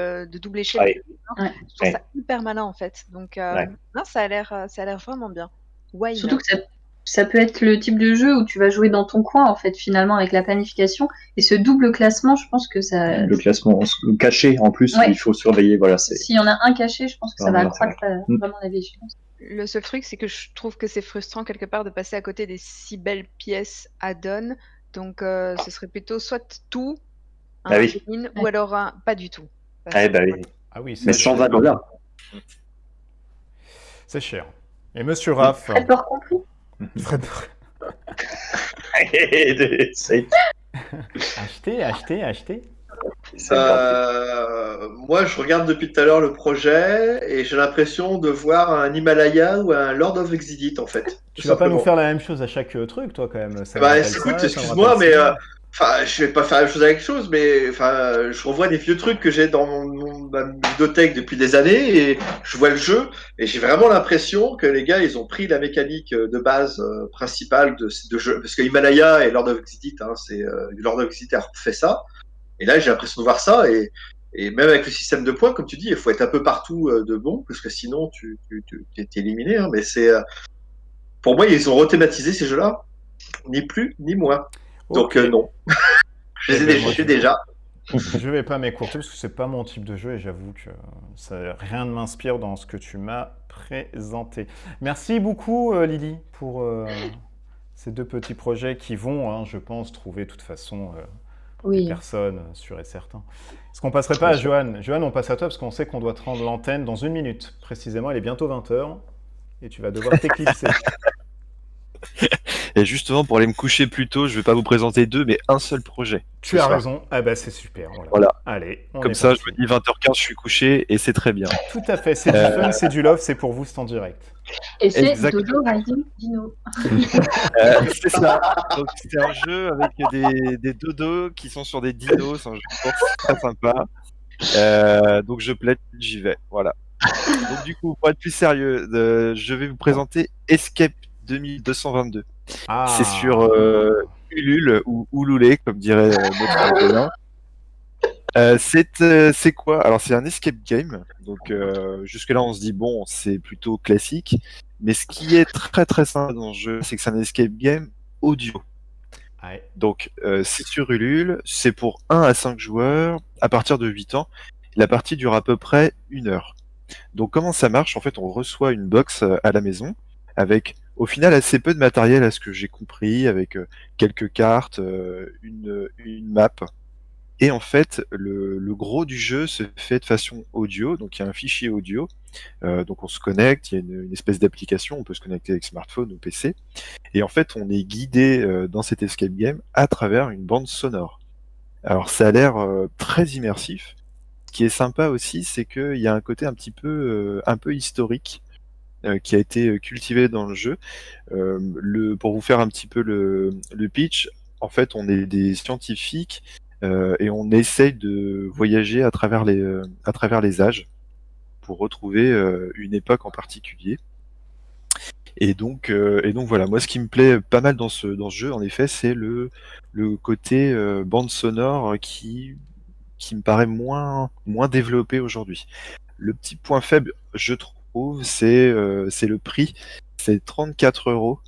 échelle, Ouais. Ouais. je trouve ça hyper malin en fait. Donc, Ouais. non, ça a l'air vraiment bien. Why Surtout not? que ça peut être le type de jeu où tu vas jouer dans ton coin, en fait, finalement, avec la planification. Et ce double classement, je pense que ça. Le classement caché en plus, Ouais. il faut surveiller. Voilà, c'est. S'il y en a un caché, je pense que ça Ah, va voilà, accroître vraiment la vigilance. Le seul truc, c'est que je trouve que c'est frustrant quelque part de passer à côté des si belles pièces add-on. Donc, ce serait plutôt soit tout, Ah oui. win, ou alors pas du tout. Ah, bah oui. Ah oui, Mais c'est 120 $. c'est cher. Et Monsieur Raph. Très peur compris. Fred- C'est Achetez. Moi, je regarde depuis tout à l'heure le projet et j'ai l'impression de voir un Himalaya ou un Lord of Exidit en fait. Tu vas pas nous faire la même chose à chaque truc, toi, quand même. Ça me Bah, rappelle écoute, ça me excuse-moi, rappelle mais ça. enfin, je vais pas faire la même chose avec chose, mais enfin, je revois des vieux trucs que j'ai dans ma bibliothèque depuis des années et je vois le jeu et j'ai vraiment l'impression que les gars, ils ont pris la mécanique de base principale de jeu, parce que Himalaya et Lord of Exidit, hein, c'est Lord of Exidit a fait ça. Et là, j'ai l'impression de voir ça et même avec le système de points, comme tu dis, il faut être un peu partout de bon, parce que sinon tu t'es éliminé. Hein, mais c'est pour moi, ils ont rethématisé ces jeux-là, ni plus ni moins. Donc Ok. non, je les ai Eh ben, déjà. moi, J'ai déjà. Je vais pas m'écourter parce que c'est pas mon type de jeu et j'avoue que rien ne m'inspire dans ce que tu m'as présenté. Merci beaucoup Lily pour ces deux petits projets qui vont, hein, je pense, trouver de toute façon des Oui. personnes, sûr et certain. Est-ce qu'on passerait pas à Johan? Johan, on passe à toi parce qu'on sait qu'on doit te rendre l'antenne dans 1 minute. Précisément, il est bientôt 20h et tu vas devoir t'éclipser. Et justement, pour aller me coucher plus tôt, je vais pas vous présenter deux, mais un seul projet. Tu as raison. Ah bah c'est super. Voilà. Allez, on Comme est ça, parti. je me dis 20h15, je suis couché et c'est très bien. Tout à fait. C'est du fun, c'est du love, c'est pour vous, c'est en direct. Et c'est Exact. Dojo Riding Dino. C'est ça. Donc, c'est un jeu avec des dodos qui sont sur des dinos. C'est un jeu de course très sympa. Donc, je plaide, j'y vais. Voilà. Donc, du coup, pour être plus sérieux, je vais vous présenter Escape 2222. Ah. C'est sur Ulule ou Ouloulé, comme dirait notre Colin. C'est quoi? Alors, c'est un escape game. Donc, jusque-là, on se dit, bon, c'est plutôt classique. Mais ce qui est très très sympa dans ce jeu, c'est que c'est un escape game audio. Ouais. Donc, c'est sur Ulule, c'est pour 1 à 5 joueurs, à partir de 8 ans. La partie dure à peu près 1 heure. Donc, comment ça marche? En fait, on reçoit une box à la maison, avec au final assez peu de matériel à ce que j'ai compris, avec quelques cartes, une map. Et en fait, le gros du jeu se fait de façon audio, donc il y a un fichier audio, donc on se connecte, il y a une espèce d'application, on peut se connecter avec smartphone ou PC, et en fait on est guidé dans cet escape game à travers une bande sonore. Alors ça a l'air très immersif. Ce qui est sympa aussi, c'est qu'il y a un côté un peu historique qui a été cultivé dans le jeu. Pour vous faire un petit peu le pitch, en fait on est des scientifiques et on essaye de voyager à travers les âges pour retrouver une époque en particulier. Et donc voilà, moi ce qui me plaît pas mal dans ce jeu, en effet, c'est le côté bande sonore qui me paraît moins développé aujourd'hui. Le petit point faible, je trouve, c'est le prix. C'est 34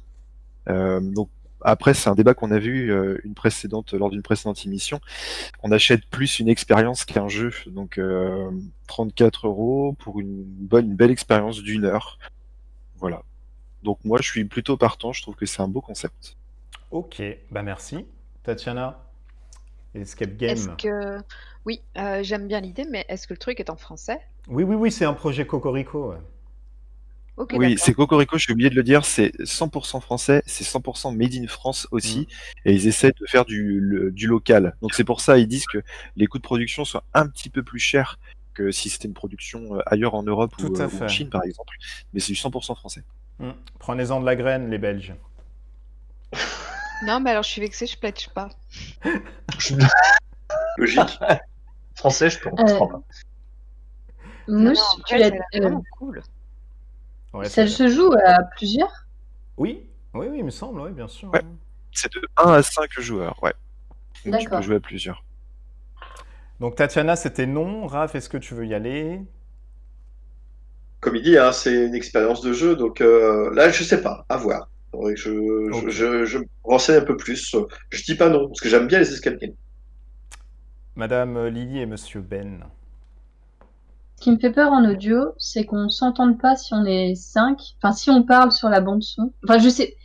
€. Donc après, c'est un débat qu'on a vu lors d'une précédente émission. On achète plus une expérience qu'un jeu. Donc 34 € pour une belle expérience d'une heure. Voilà. Donc moi, je suis plutôt partant. Je trouve que c'est un beau concept. Ok, bah merci. Tatiana, Escape Est-ce Game. que... Oui, j'aime bien l'idée, mais est-ce que le truc est en français? Oui, c'est un projet Cocorico. Ouais. Ok, Oui, d'accord. c'est Cocorico, j'ai oublié de le dire, c'est 100% français, c'est 100% made in France aussi, et ils essaient de faire du local. Donc c'est pour ça, ils disent que les coûts de production sont un petit peu plus chers que si c'était une production ailleurs en Europe Tout à ou en fait. Chine par exemple, mais c'est du 100% français. Prenez-en de la graine, les Belges. Non, mais alors je suis vexée, je pledge pas. Logique. Français, je comprends pas. Non, Mousse, en tu vrai, l'as. ça a l'air vraiment cool. Ouais, Ça a l'air se joue à plusieurs? Oui, il me semble, oui, bien sûr. Ouais. C'est de 1 à 5 joueurs, ouais. Donc tu peux D'accord. jouer à plusieurs. Donc Tatiana, c'était non. Raph, est-ce que tu veux y aller? Comme il dit, hein, c'est une expérience de jeu, donc là, je sais pas, à voir. Faudrait que Ok. je me renseigne un peu plus. Je dis pas non, parce que j'aime bien les escape games. Madame Lily et Monsieur Ben. Ce qui me fait peur en audio, c'est qu'on s'entende pas si on est 5. Enfin, si on parle sur la bande son. Enfin, je sais,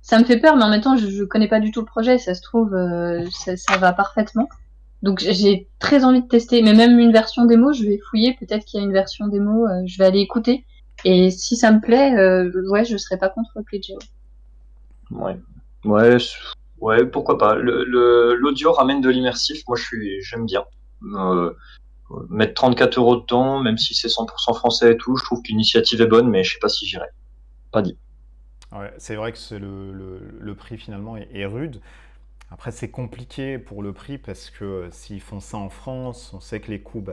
ça me fait peur, mais en même temps, je connais pas du tout le projet. Ça se trouve, ça va parfaitement. Donc, j'ai très envie de tester. Mais même une version démo, je vais fouiller. Peut-être qu'il y a une version démo. Je vais aller écouter. Et si ça me plaît, ouais, je serais pas contre Pledgeo. Ouais, pourquoi pas. L'audio ramène de l'immersif. Moi, j'aime bien. Mettre 34 € dedans, même si c'est 100% français et tout, je trouve que l'initiative est bonne, mais je sais pas si j'irai. Pas dit. Ouais, c'est vrai que le prix finalement est rude. Après, c'est compliqué pour le prix parce que s'ils font ça en France, on sait que les coûts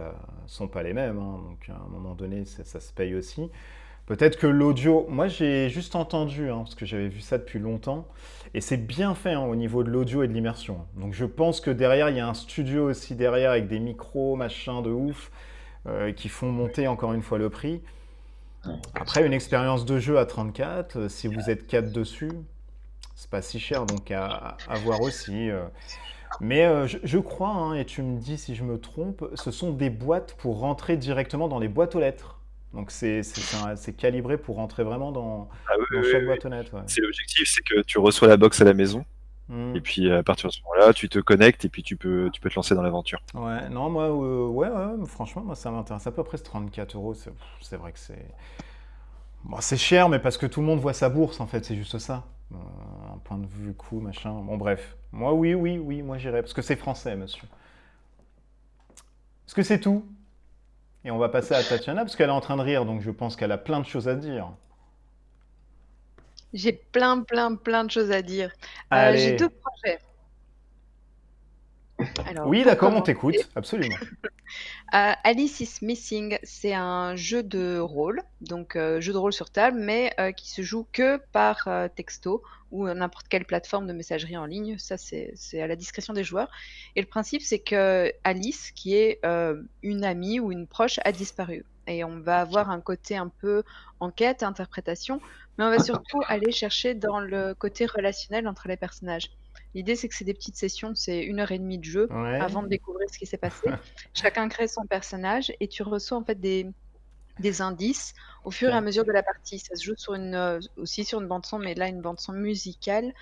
sont pas les mêmes. Hein. Donc à un moment donné, ça se paye aussi. Peut-être que l'audio, moi j'ai juste entendu, hein, parce que j'avais vu ça depuis longtemps, et c'est bien fait hein, au niveau de l'audio et de l'immersion. Donc je pense que derrière, il y a un studio aussi derrière avec des micros, machin de ouf, qui font monter encore une fois le prix. Après, une expérience de jeu à 34, si vous êtes 4 dessus, c'est pas si cher, donc à voir aussi. Mais je crois, hein, et tu me dis si je me trompe, ce sont des boîtes pour rentrer directement dans les boîtes aux lettres. Donc c'est calibré pour rentrer vraiment dans Ah oui, chaque oui. boîte aux lettres. Ouais. C'est l'objectif, c'est que tu reçois la box à la maison, Hmm. et puis à partir de ce moment-là, tu te connectes et puis tu peux te lancer dans l'aventure. Ouais, non, moi, ouais, franchement, moi ça m'intéresse. À peu près 34 euros, c'est vrai que c'est. Bon, c'est cher, mais parce que tout le monde voit sa bourse, en fait, c'est juste ça. Un point de vue coût, machin. Bon, bref. Moi, oui, moi j'irai, parce que c'est français, monsieur. Est-ce que c'est tout? Et on va passer à Tatiana, parce qu'elle est en train de rire, donc je pense qu'elle a plein de choses à dire. J'ai plein de choses à dire. J'ai Allez. 2 projets. Alors, Oui, pour d'accord, on commencer, t'écoute, absolument. Alice is Missing, c'est un jeu de rôle, donc jeu de rôle sur table, mais qui se joue que par texto ou n'importe quelle plateforme de messagerie en ligne. Ça, c'est à la discrétion des joueurs. Et le principe, c'est que Alice, qui est une amie ou une proche, a disparu. Et on va avoir un côté un peu enquête, interprétation, mais on va surtout aller chercher dans le côté relationnel entre les personnages. L'idée, c'est que c'est des petites sessions, c'est 1 heure et demie de jeu Ouais. avant de découvrir ce qui s'est passé. Chacun crée son personnage et tu reçois en fait des indices au fur et à mesure de la partie. Ça se joue aussi sur une bande-son, mais là, une bande-son musicale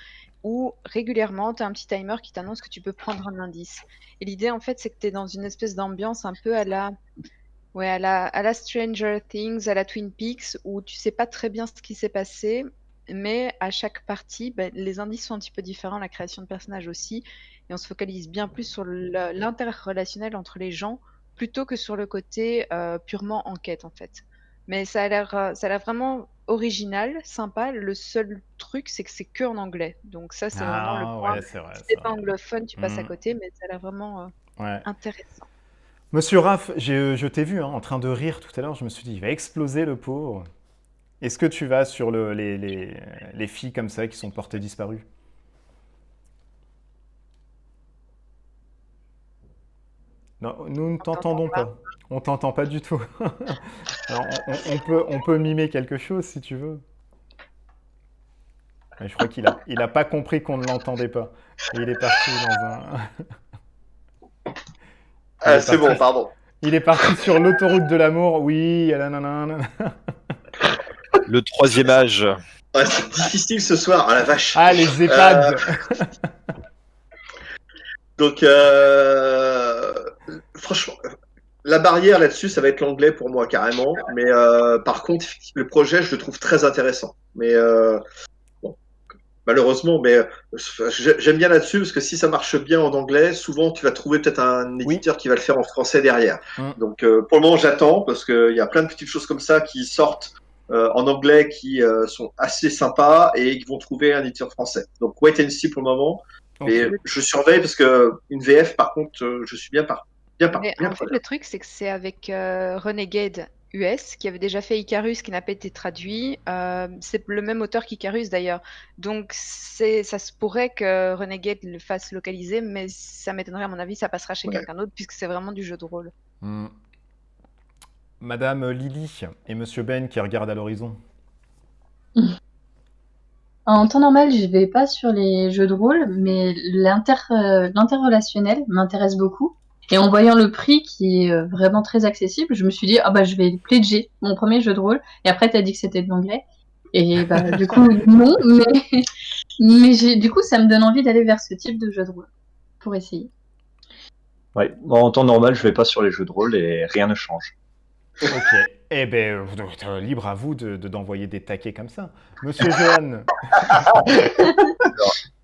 où régulièrement, tu as un petit timer qui t'annonce que tu peux prendre un indice. Et l'idée, en fait, c'est que tu es dans une espèce d'ambiance un peu à la Stranger Things, à la Twin Peaks, où tu sais pas très bien ce qui s'est passé, mais à chaque partie, les indices sont un petit peu différents, la création de personnages aussi, et on se focalise bien plus sur l'interrelationnel entre les gens, plutôt que sur le côté purement enquête, en fait. Mais ça a l'air vraiment original, sympa. Le seul truc, c'est que c'est que en anglais. Donc ça, c'est vraiment le Ah, point. ouais, c'est vrai. Si C'est t'es pas vrai. anglophone, tu passes à Hmm, côté, mais ça a l'air vraiment ouais. intéressant. Monsieur Raph, je t'ai vu hein, en train de rire tout à l'heure, je me suis dit, il va exploser le pauvre. Est-ce que tu vas sur les filles comme ça qui sont portées disparues? Non, nous ne t'entendons pas. On t'entend pas du tout. Alors, on peut mimer quelque chose si tu veux. Je crois qu'il a pas compris qu'on ne l'entendait pas. Et il est parti dans un. Ah, c'est bon, pardon. Il est parti sur l'autoroute de l'amour. Oui, nanana. Le troisième âge. Ouais, c'est difficile ce soir, ah la vache. Ah, les EHPAD. Donc, franchement, la barrière là-dessus, ça va être l'anglais pour moi carrément. Mais par contre, le projet, je le trouve très intéressant. Mais bon, malheureusement, mais j'aime bien là-dessus parce que si ça marche bien en anglais, souvent tu vas trouver peut-être un éditeur qui va le faire en français derrière. Donc, pour le moment, j'attends parce qu'il y a plein de petites choses comme ça qui sortent en anglais qui sont assez sympas et qui vont trouver un éditeur français. Donc, wait and see pour le moment. Et je surveille parce que une VF, par contre, je suis bien par. Mais en fait, le truc, c'est que c'est avec Renegade US, qui avait déjà fait Icarus, qui n'a pas été traduit. C'est le même auteur qu'Icarus, d'ailleurs. Donc, ça se pourrait que Renegade le fasse localiser, mais ça m'étonnerait, à mon avis, ça passera chez quelqu'un d'autre, puisque c'est vraiment du jeu de rôle. Madame Lily et Monsieur Ben qui regardent à l'horizon. En temps normal, je vais pas sur les jeux de rôle, mais l'interrelationnel m'intéresse beaucoup. Et en voyant le prix qui est vraiment très accessible, je me suis dit, je vais pledger mon premier jeu de rôle. Et après, t'as dit que c'était de l'anglais. Et du coup, non, mais du coup, ça me donne envie d'aller vers ce type de jeu de rôle pour essayer. Ouais, en temps normal, je vais pas sur les jeux de rôle et rien ne change. Ok. Eh ben, libre à vous d'envoyer des taquets comme ça. Monsieur Johan.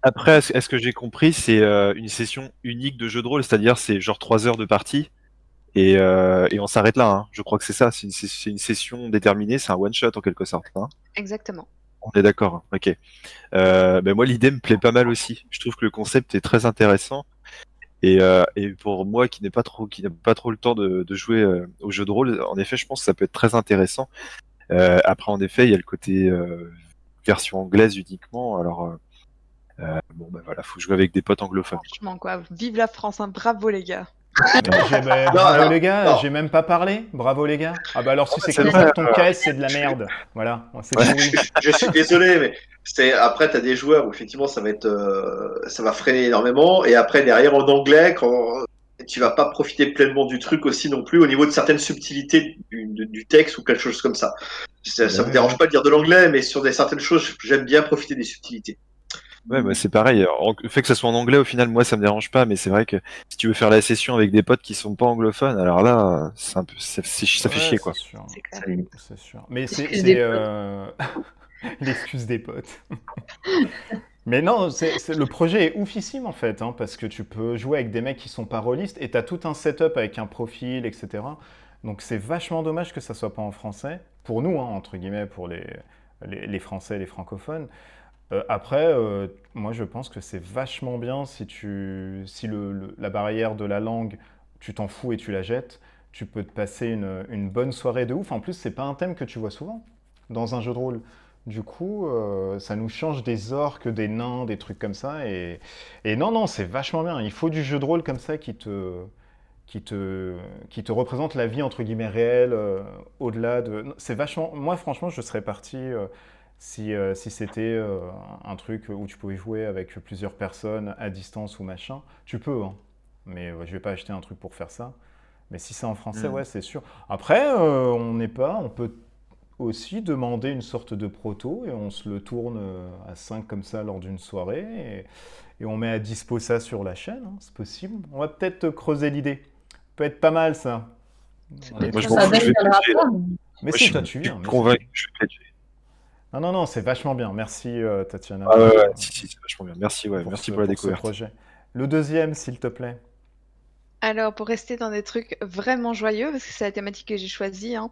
Après, est-ce que j'ai compris, c'est une session unique de jeu de rôle, c'est-à-dire c'est genre 3 heures de partie et on s'arrête là. Hein. Je crois que c'est ça, c'est une session déterminée, c'est un one-shot en quelque sorte. Hein. Exactement. On est d'accord, hein. Ok. Moi, l'idée me plaît pas mal aussi. Je trouve que le concept est très intéressant. Et pour moi qui n'a pas trop le temps de jouer au jeu de rôle, en effet, je pense que ça peut être très intéressant. Après, en effet, il y a le côté version anglaise uniquement. Alors, voilà, faut jouer avec des potes anglophones. Franchement, quoi. Vive la France, hein. Bravo les gars. Bravo les gars, j'ai même pas parlé. Bravo les gars. Ah bah alors si c'est comme ça que ton KS c'est de la merde. Voilà, c'est pourri. Je suis désolé, mais après t'as des joueurs où effectivement ça va freiner énormément, et après derrière en anglais quand tu vas pas profiter pleinement du truc aussi non plus au niveau de certaines subtilités du texte ou quelque chose comme ça. Ça me dérange pas de dire de l'anglais, mais sur certaines choses j'aime bien profiter des subtilités. Ouais, c'est pareil. Le fait que ça soit en anglais, au final, moi, ça me dérange pas, mais c'est vrai que si tu veux faire la session avec des potes qui sont pas anglophones, alors là, c'est un peu, ça fait chier, quoi. C'est sûr. Mais c'est l'excuse des potes. Mais non, le projet est oufissime en fait, hein, parce que tu peux jouer avec des mecs qui sont pas rôlistes et tu as tout un setup avec un profil, etc. Donc c'est vachement dommage que ça soit pas en français, pour nous, hein, entre guillemets, pour les Français et les francophones. Après, moi je pense que c'est vachement bien si la barrière de la langue, tu t'en fous et tu la jettes, tu peux te passer une bonne soirée de ouf. En plus, c'est pas un thème que tu vois souvent dans un jeu de rôle. Du coup, ça nous change des orques, des nains, des trucs comme ça. Et non, c'est vachement bien. Il faut du jeu de rôle comme ça qui te représente la vie entre guillemets réelle, au-delà de. C'est vachement. Moi, franchement, je serais parti. Si c'était un truc où tu pouvais jouer avec plusieurs personnes à distance ou machin, tu peux, hein. Mais je vais pas acheter un truc pour faire ça. Mais si c'est en français, ouais, c'est sûr. Après, on peut aussi demander une sorte de proto et on se le tourne à 5 comme ça lors d'une soirée et on met à dispo ça sur la chaîne, hein, c'est possible. On va peut-être creuser l'idée. Peut être pas mal ça. Moi, je m'en fous, je vais pledger. Mais si, toi tu viens. Convaincu, je vais pledger. Non, c'est vachement bien. Merci Tatiana. Ah ouais, si, c'est vachement bien. Merci, merci pour la découverte. Ce projet. Le deuxième, s'il te plaît. Alors, pour rester dans des trucs vraiment joyeux, parce que c'est la thématique que j'ai choisie, hein,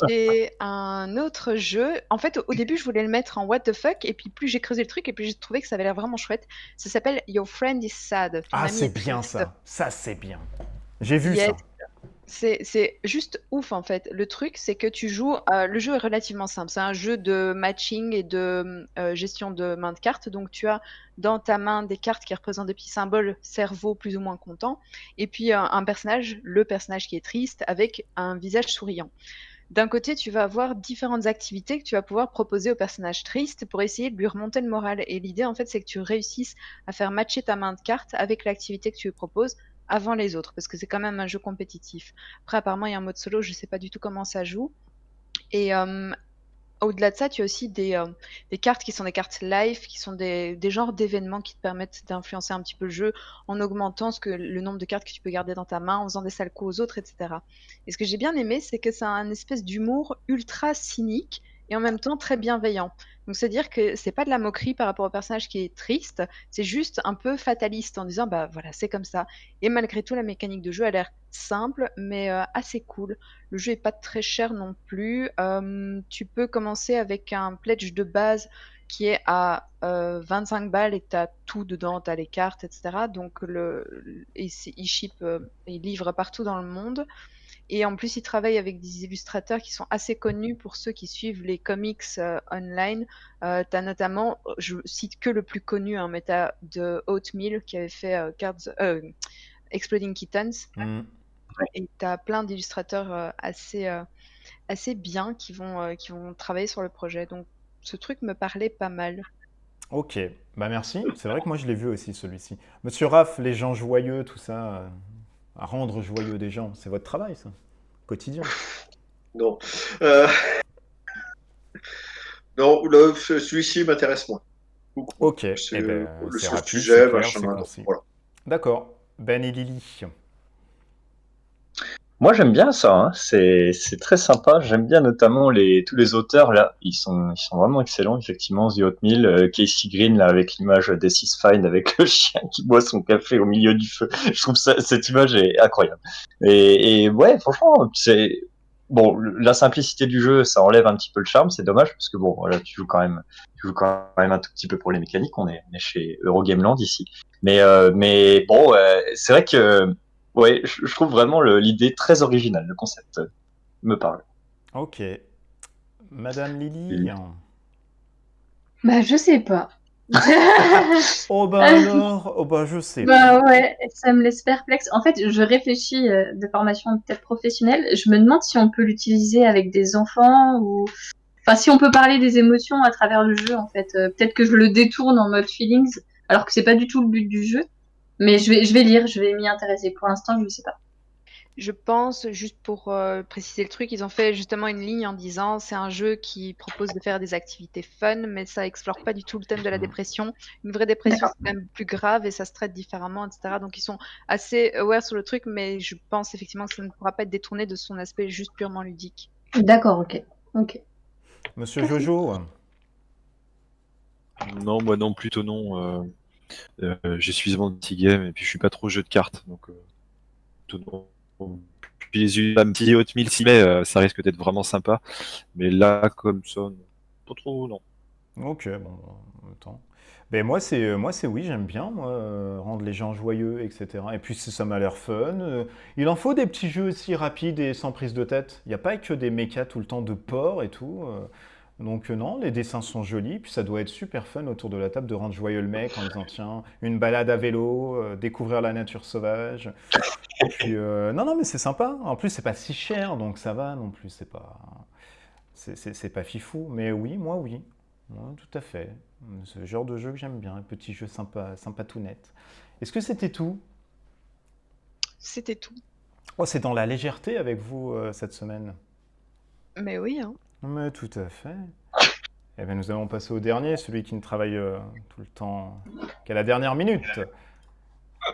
j'ai un autre jeu. En fait, au début, je voulais le mettre en what the fuck, et puis plus j'ai creusé le truc, et puis j'ai trouvé que ça avait l'air vraiment chouette. Ça s'appelle Your Friend is Sad. Ah, c'est bien ça. Ça, c'est bien. J'ai vu ça. C'est juste ouf en fait. Le truc, c'est que tu joues. Le jeu est relativement simple. C'est un jeu de matching et de gestion de main de cartes. Donc, tu as dans ta main des cartes qui représentent des petits symboles, cerveau plus ou moins content, et puis un personnage, le personnage qui est triste, avec un visage souriant. d'un côté, tu vas avoir différentes activités que tu vas pouvoir proposer au personnage triste pour essayer de lui remonter le moral. Et l'idée, en fait, c'est que tu réussisses à faire matcher ta main de cartes avec l'activité que tu lui proposes avant les autres, parce que c'est quand même un jeu compétitif. Après, apparemment, il y a un mode solo, je sais pas du tout comment ça joue. Et au-delà de ça, tu as aussi des cartes qui sont des cartes live, qui sont des genres d'événements qui te permettent d'influencer un petit peu le jeu en augmentant le nombre de cartes que tu peux garder dans ta main, en faisant des sales coups aux autres, etc. Et ce que j'ai bien aimé, c'est que c'est un espèce d'humour ultra cynique et en même temps très bienveillant. Donc c'est-à-dire que c'est pas de la moquerie par rapport au personnage qui est triste, c'est juste un peu fataliste en disant bah voilà, c'est comme ça. Et malgré tout, la mécanique de jeu a l'air simple, mais assez cool. Le jeu est pas très cher non plus. Tu peux commencer avec un pledge de base qui est à 25 balles et tu as tout dedans, tu as les cartes, etc. Donc il ship, il livre partout dans le monde. Et en plus, il travaille avec des illustrateurs qui sont assez connus pour ceux qui suivent les comics online. Tu as notamment, je cite que le plus connu, hein, mais tu as de Oatmeal qui avait fait Exploding Kittens. Et tu as plein d'illustrateurs assez bien qui vont travailler sur le projet. Donc ce truc me parlait pas mal. Ok, bah merci. C'est vrai que moi je l'ai vu aussi celui-ci. Monsieur Raph, les gens joyeux, tout ça, à rendre joyeux des gens, c'est votre travail ça, quotidien. Non. Non, celui-ci m'intéresse moins. Beaucoup. Ok, C'est eh ben, le c'est sur le rapide, sujet, c'est clair, machin, c'est concis. voilà. D'accord, Ben et Lily. Moi, j'aime bien ça, hein. C'est très sympa. J'aime bien notamment tous les auteurs là. Ils sont vraiment excellents, effectivement. The Oatmeal, Casey Green là avec l'image d'Ace is Fine avec le chien qui boit son café au milieu du feu. Je trouve cette image est incroyable. Et ouais, franchement, c'est bon. La simplicité du jeu, ça enlève un petit peu le charme. C'est dommage parce que bon, voilà, tu joues quand même un tout petit peu pour les mécaniques. On est chez Eurogameland ici. Mais bon, c'est vrai que ouais, je trouve vraiment l'idée très originale, le concept me parle. Ok. Madame Lily. Lily. Bah, je sais pas. Oh bah alors, oh bah je sais Bah pas. ouais, ça me laisse perplexe. En fait, je réfléchis de formation peut-être professionnelle. Je me demande si on peut l'utiliser avec des enfants ou... Enfin, si on peut parler des émotions à travers le jeu, en fait. Peut-être que je le détourne en mode feelings, alors que c'est pas du tout le but du jeu. Mais je vais lire, je vais m'y intéresser. Pour l'instant, je ne sais pas. Je pense, juste pour préciser le truc, ils ont fait justement une ligne en disant c'est un jeu qui propose de faire des activités fun, mais ça explore pas du tout le thème de la dépression. Une vraie dépression, D'accord. c'est même plus grave et ça se traite différemment, etc. Donc ils sont assez aware sur le truc, mais je pense effectivement que ça ne pourra pas être détourné de son aspect juste purement ludique. D'accord, ok. Ok. Monsieur Jojo. Non, moi non, plutôt non. J'ai suffisamment de petits games et puis je suis pas trop jeu de cartes, donc plutôt non. Puis les yeux, un petit Hotmail s'y met, ça risque d'être vraiment sympa. Mais là, comme ça, non. Pas trop, non. Ok, bon, en même temps. Ben moi c'est oui, j'aime bien moi, rendre les gens joyeux, etc. Et puis ça m'a l'air fun. Il en faut des petits jeux aussi rapides et sans prise de tête. Il n'y a pas que des mechas tout le temps de porc et tout. Donc non, les dessins sont jolis, puis ça doit être super fun autour de la table de rendre joyeux le mec en disant tiens, une balade à vélo, découvrir la nature sauvage. Puis non mais c'est sympa. En plus c'est pas si cher, donc ça va non plus. C'est pas fifou. Mais oui, moi oui. Ouais, tout à fait. C'est le genre de jeu que j'aime bien, un petit jeu sympa, sympa tout net. Est-ce que c'était tout? C'était tout. Oh, c'est dans la légèreté avec vous cette semaine. Mais oui, hein. Mais tout à fait. Eh bien, nous allons passer au dernier, celui qui ne travaille tout le temps qu'à la dernière minute.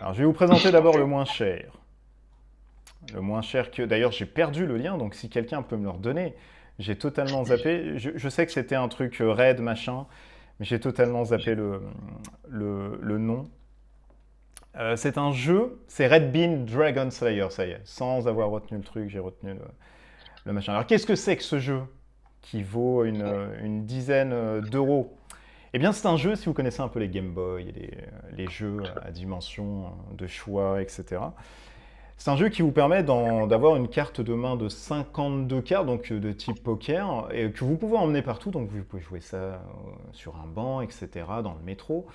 Alors, je vais vous présenter d'abord le moins cher. Le moins cher que... D'ailleurs, j'ai perdu le lien, donc si quelqu'un peut me le redonner, j'ai totalement zappé. Je sais que c'était un truc raid, machin, mais j'ai totalement zappé le nom. C'est un jeu, c'est Red Bean Dragon Slayer, ça y est. Sans avoir retenu le truc, j'ai retenu le machin. Alors, qu'est-ce que c'est que ce jeu qui vaut une dizaine d'euros? Eh bien, c'est un jeu, si vous connaissez un peu les Game Boy, et les jeux à dimension de choix, etc. C'est un jeu qui vous permet d'avoir une carte de main de 52 cartes, donc de type poker, et que vous pouvez emmener partout. Donc vous pouvez jouer ça sur un banc, etc., dans le métro.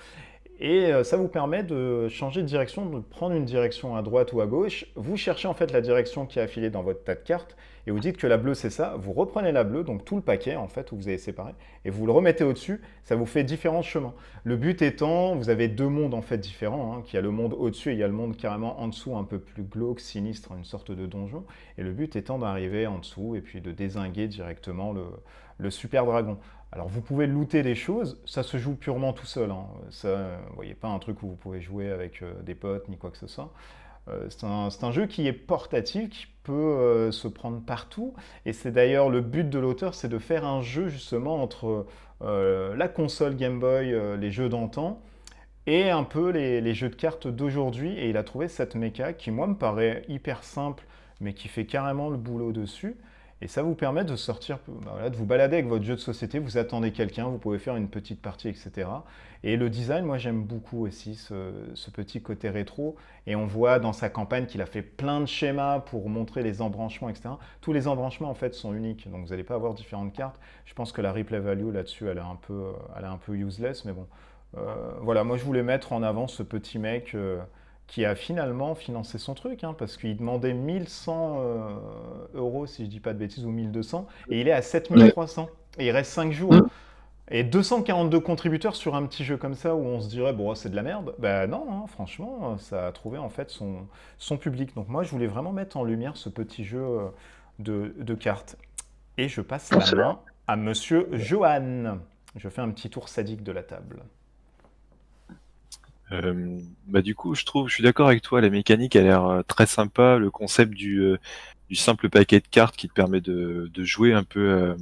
Et ça vous permet de changer de direction, de prendre une direction à droite ou à gauche. Vous cherchez en fait la direction qui est affilée dans votre tas de cartes et vous dites que la bleue c'est ça. Vous reprenez la bleue, donc tout le paquet en fait où vous avez séparé, et vous le remettez au-dessus. Ça vous fait différents chemins. Le but étant, vous avez deux mondes en fait différents. Hein, qu'il y a le monde au-dessus et il y a le monde carrément en dessous, un peu plus glauque, sinistre, une sorte de donjon. Et le but étant d'arriver en dessous et puis de dézinguer directement le super dragon. Alors vous pouvez looter des choses, ça se joue purement tout seul. Hein. Ça, vous voyez pas un truc où vous pouvez jouer avec des potes ni quoi que ce soit. C'est un jeu qui est portatif, qui peut se prendre partout. Et c'est d'ailleurs le but de l'auteur, c'est de faire un jeu justement entre la console Game Boy, les jeux d'antan, et un peu les jeux de cartes d'aujourd'hui. Et il a trouvé cette méca qui, moi, me paraît hyper simple, mais qui fait carrément le boulot dessus. Et ça vous permet de sortir, voilà, de vous balader avec votre jeu de société, vous attendez quelqu'un, vous pouvez faire une petite partie, etc. Et le design, moi j'aime beaucoup aussi ce petit côté rétro. Et on voit dans sa campagne qu'il a fait plein de schémas pour montrer les embranchements, etc. Tous les embranchements en fait sont uniques, donc vous n'allez pas avoir différentes cartes. Je pense que la replay value là-dessus, elle est un peu useless, mais bon. Voilà, moi je voulais mettre en avant ce petit mec qui a finalement financé son truc, hein, parce qu'il demandait 1100 euros, si je dis pas de bêtises, ou 1200, et il est à 7300, et il reste 5 jours. Et 242 contributeurs sur un petit jeu comme ça, où on se dirait, bon, c'est de la merde. Ben non, hein, franchement, ça a trouvé en fait son public. Donc moi, je voulais vraiment mettre en lumière ce petit jeu de cartes. Et je passe la main à Monsieur Johan. Je fais un petit tour sadique de la table. Du coup, je suis d'accord avec toi, la mécanique a l'air très sympa, le concept du simple paquet de cartes qui te permet de jouer un peu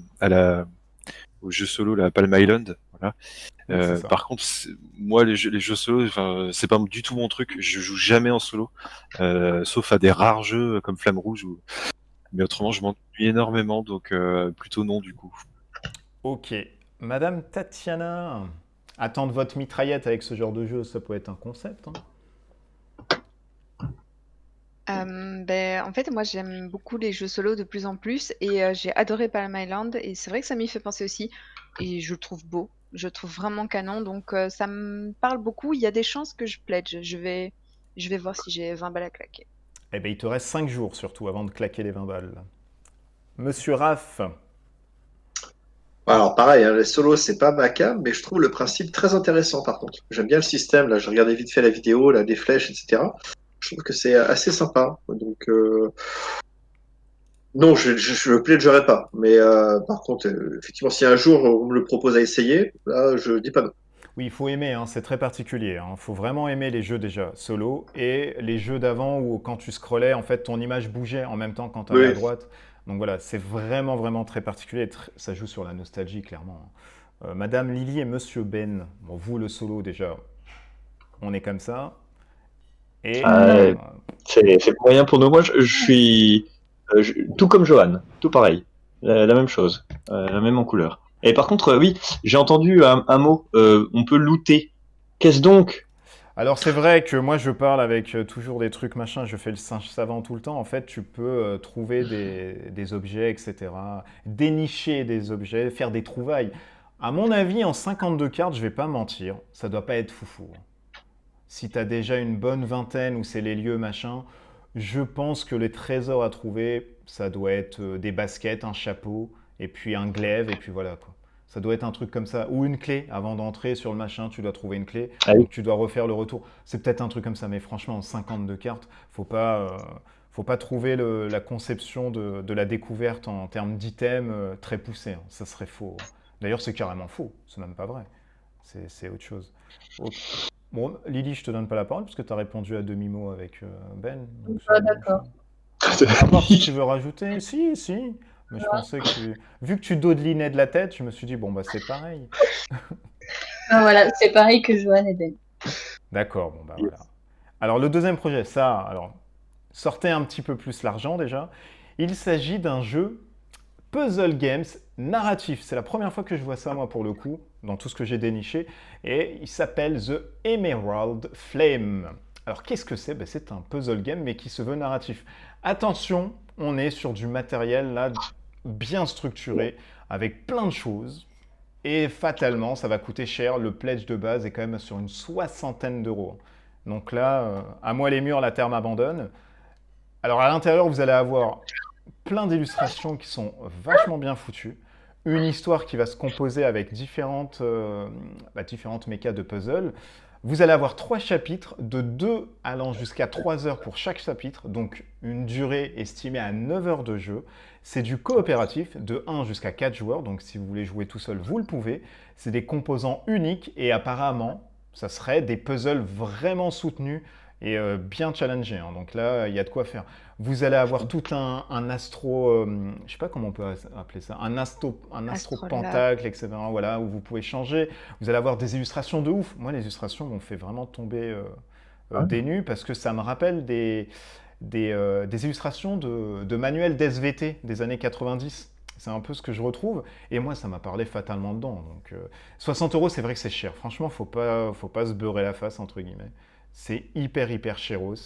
au jeu solo, la Palm Island. Voilà. C'est ça. Par contre, moi, les jeux solo, c'est pas du tout mon truc. Je joue jamais en solo, sauf à des rares jeux comme Flamme Rouge. Mais autrement, je m'ennuie énormément, donc plutôt non du coup. Ok. Madame Tatiana, attendre votre mitraillette avec ce genre de jeu, ça peut être un concept. Hein. En fait, moi j'aime beaucoup les jeux solo de plus en plus et j'ai adoré Palm Island et c'est vrai que ça m'y fait penser aussi et je le trouve beau, je le trouve vraiment canon donc ça me parle beaucoup. Il y a des chances que je pledge, je vais voir si j'ai 20 balles à claquer. Eh bien, il te reste 5 jours surtout avant de claquer les 20 balles. Monsieur Raph, Alors pareil, hein, les solos, c'est pas ma cam, mais je trouve le principe très intéressant par contre. J'aime bien le système, là, je regardais vite fait la vidéo, là, des flèches, etc. Je trouve que c'est assez sympa. Donc non, je le pledgerai pas. Mais par contre, effectivement, si un jour on me le propose à essayer, là, je dis pas non. oui, il faut aimer, hein, c'est très particulier. Il faut vraiment aimer les jeux déjà solo et les jeux d'avant où quand tu scrollais, en fait, ton image bougeait en même temps quand tu allais à Oui. droite. Donc voilà, c'est vraiment, vraiment très particulier. Ça joue sur la nostalgie, clairement. Madame Lily et Monsieur Ben, bon, vous, le solo, déjà, on est comme ça. Et C'est moyen pour nous. Moi, je suis tout comme Johan, tout pareil, la même chose, la même en couleur. Et par contre, oui, j'ai entendu un mot, on peut looter. Qu'est-ce donc? alors c'est vrai que moi je parle avec toujours des trucs machin, je fais le singe savant tout le temps. En fait, tu peux trouver des objets, etc. Dénicher des objets, faire des trouvailles. À mon avis, en 52 cartes, je vais pas mentir, ça doit pas être foufou. Si tu as déjà une bonne vingtaine où c'est les lieux machin, je pense que les trésors à trouver, ça doit être des baskets, un chapeau, et puis un glaive, et puis voilà quoi. Ça doit être un truc comme ça. Ou une clé. Avant d'entrer sur le machin, tu dois trouver une clé. Ah oui. Donc tu dois refaire le retour. C'est peut-être un truc comme ça, mais franchement, en 52 cartes, faut pas trouver la conception de la découverte en termes d'items très poussée. Hein. Ça serait faux. D'ailleurs, c'est carrément faux. C'est même pas vrai. C'est autre chose. Ok. Bon, Lily, je te donne pas la parole parce que tu as répondu à demi-mot avec Ben. Donc Ah, d'accord. à part si tu veux rajouter, si. Mais je pensais que vu que tu dodelinais de la tête, je me suis dit, bon, bah c'est pareil. Ah, voilà, c'est pareil que Johan et Ben. D'accord, bon, bah voilà. Alors, le deuxième projet, alors, sortez un petit peu plus l'argent déjà. Il s'agit d'un jeu puzzle games narratif. C'est la première fois que je vois ça, moi, pour le coup, dans tout ce que j'ai déniché. Et il s'appelle The Emerald Flame. Alors, qu'est-ce que c'est? C'est un puzzle game, mais qui se veut narratif. Attention, on est sur du matériel, là, bien structuré, avec plein de choses. Et fatalement, ça va coûter cher. Le pledge de base est quand même sur une 60aine d'euros. Donc là, à moi les murs, la terre m'abandonne. Alors à l'intérieur, vous allez avoir plein d'illustrations qui sont vachement bien foutues. Une histoire qui va se composer avec différentes mécas de puzzle. Vous allez avoir 3 chapitres de 2 allant jusqu'à 3 heures pour chaque chapitre, donc une durée estimée à 9 heures de jeu. C'est du coopératif de 1 jusqu'à 4 joueurs, donc si vous voulez jouer tout seul, vous le pouvez. C'est des composants uniques et apparemment, ça serait des puzzles vraiment soutenus et bien challengés, hein. Donc là, il y a de quoi faire. Vous allez avoir tout un astro, je sais pas comment on peut appeler ça, un astro-pentacle, etc. Voilà, où vous pouvez changer. Vous allez avoir des illustrations de ouf. Moi, les illustrations m'ont fait vraiment tomber des nues parce que ça me rappelle des illustrations de manuels d'SVT des années 90. C'est un peu ce que je retrouve. Et moi, ça m'a parlé fatalement dedans. Donc, 60 euros, c'est vrai que c'est cher. Franchement, faut pas se beurrer la face, entre guillemets. C'est hyper chéros.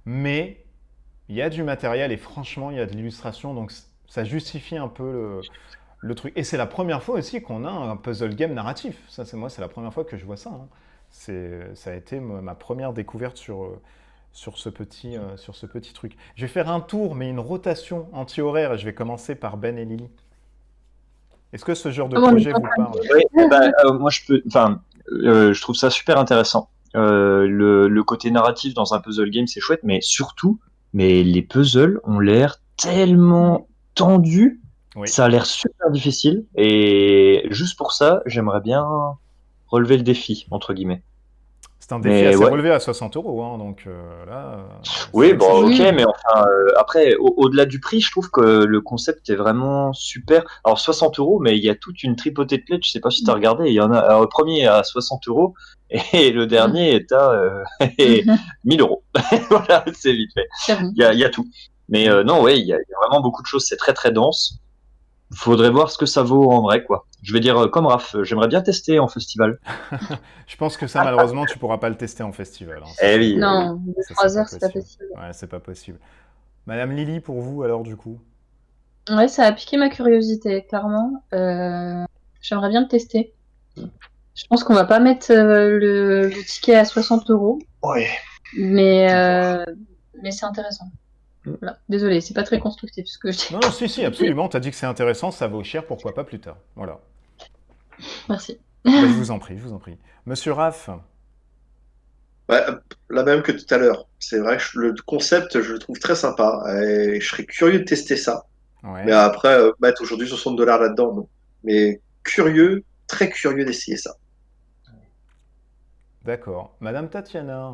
Mais il y a du matériel et franchement, il y a de l'illustration. Donc, ça justifie un peu le truc. Et c'est la première fois aussi qu'on a un puzzle game narratif. Ça, c'est la première fois que je vois ça, hein. Ça a été ma première découverte sur ce petit truc. Je vais faire un tour, mais une rotation anti-horaire, et je vais commencer par Ben et Lily. Est-ce que ce genre de projet vous parle? Oui, moi je trouve ça super intéressant. Le côté narratif dans un puzzle game, c'est chouette, mais surtout, les puzzles ont l'air tellement tendus, Oui. ça a l'air super difficile, et juste pour ça, j'aimerais bien relever le défi, entre guillemets. C'est un défi assez relevé à 60 euros, hein, donc là... Oui, bon, ok, mais enfin, après, au-delà du prix, je trouve que le concept est vraiment super. Alors, 60 euros, mais il y a toute une tripotée de pledge, je sais pas si tu as regardé, il y en a, alors, le premier est à 60 euros, et le dernier est à 1000 euros. Voilà, c'est vite fait. Il y a tout. Mais non, ouais, il y a vraiment beaucoup de choses, c'est très dense. Faudrait voir ce que ça vaut en vrai, quoi. Je vais dire comme Raph, j'aimerais bien tester en festival. Je pense que ça, malheureusement, tu pourras pas le tester en festival, hein. Eh oui. Non, 3 heures, c'est pas possible. Ouais, c'est pas possible. Madame Lily, pour vous, alors, du coup? Ouais, ça a piqué ma curiosité, clairement. J'aimerais bien le tester. Je pense qu'on va pas mettre le ticket à 60 euros. Ouais. Mais c'est intéressant. Voilà. Désolé, c'est pas très constructif ce que je dis. Non, si, absolument. T'as dit que c'est intéressant, ça vaut cher, pourquoi pas plus tard. Voilà. Merci. Je vous en prie. Monsieur Raph? Ouais, la même que tout à l'heure. C'est vrai que le concept, je le trouve très sympa. Et je serais curieux de tester ça. Ouais. Mais après, mettre aujourd'hui 60 $ là-dedans, non. Mais curieux, très curieux d'essayer ça. D'accord. Madame Tatiana?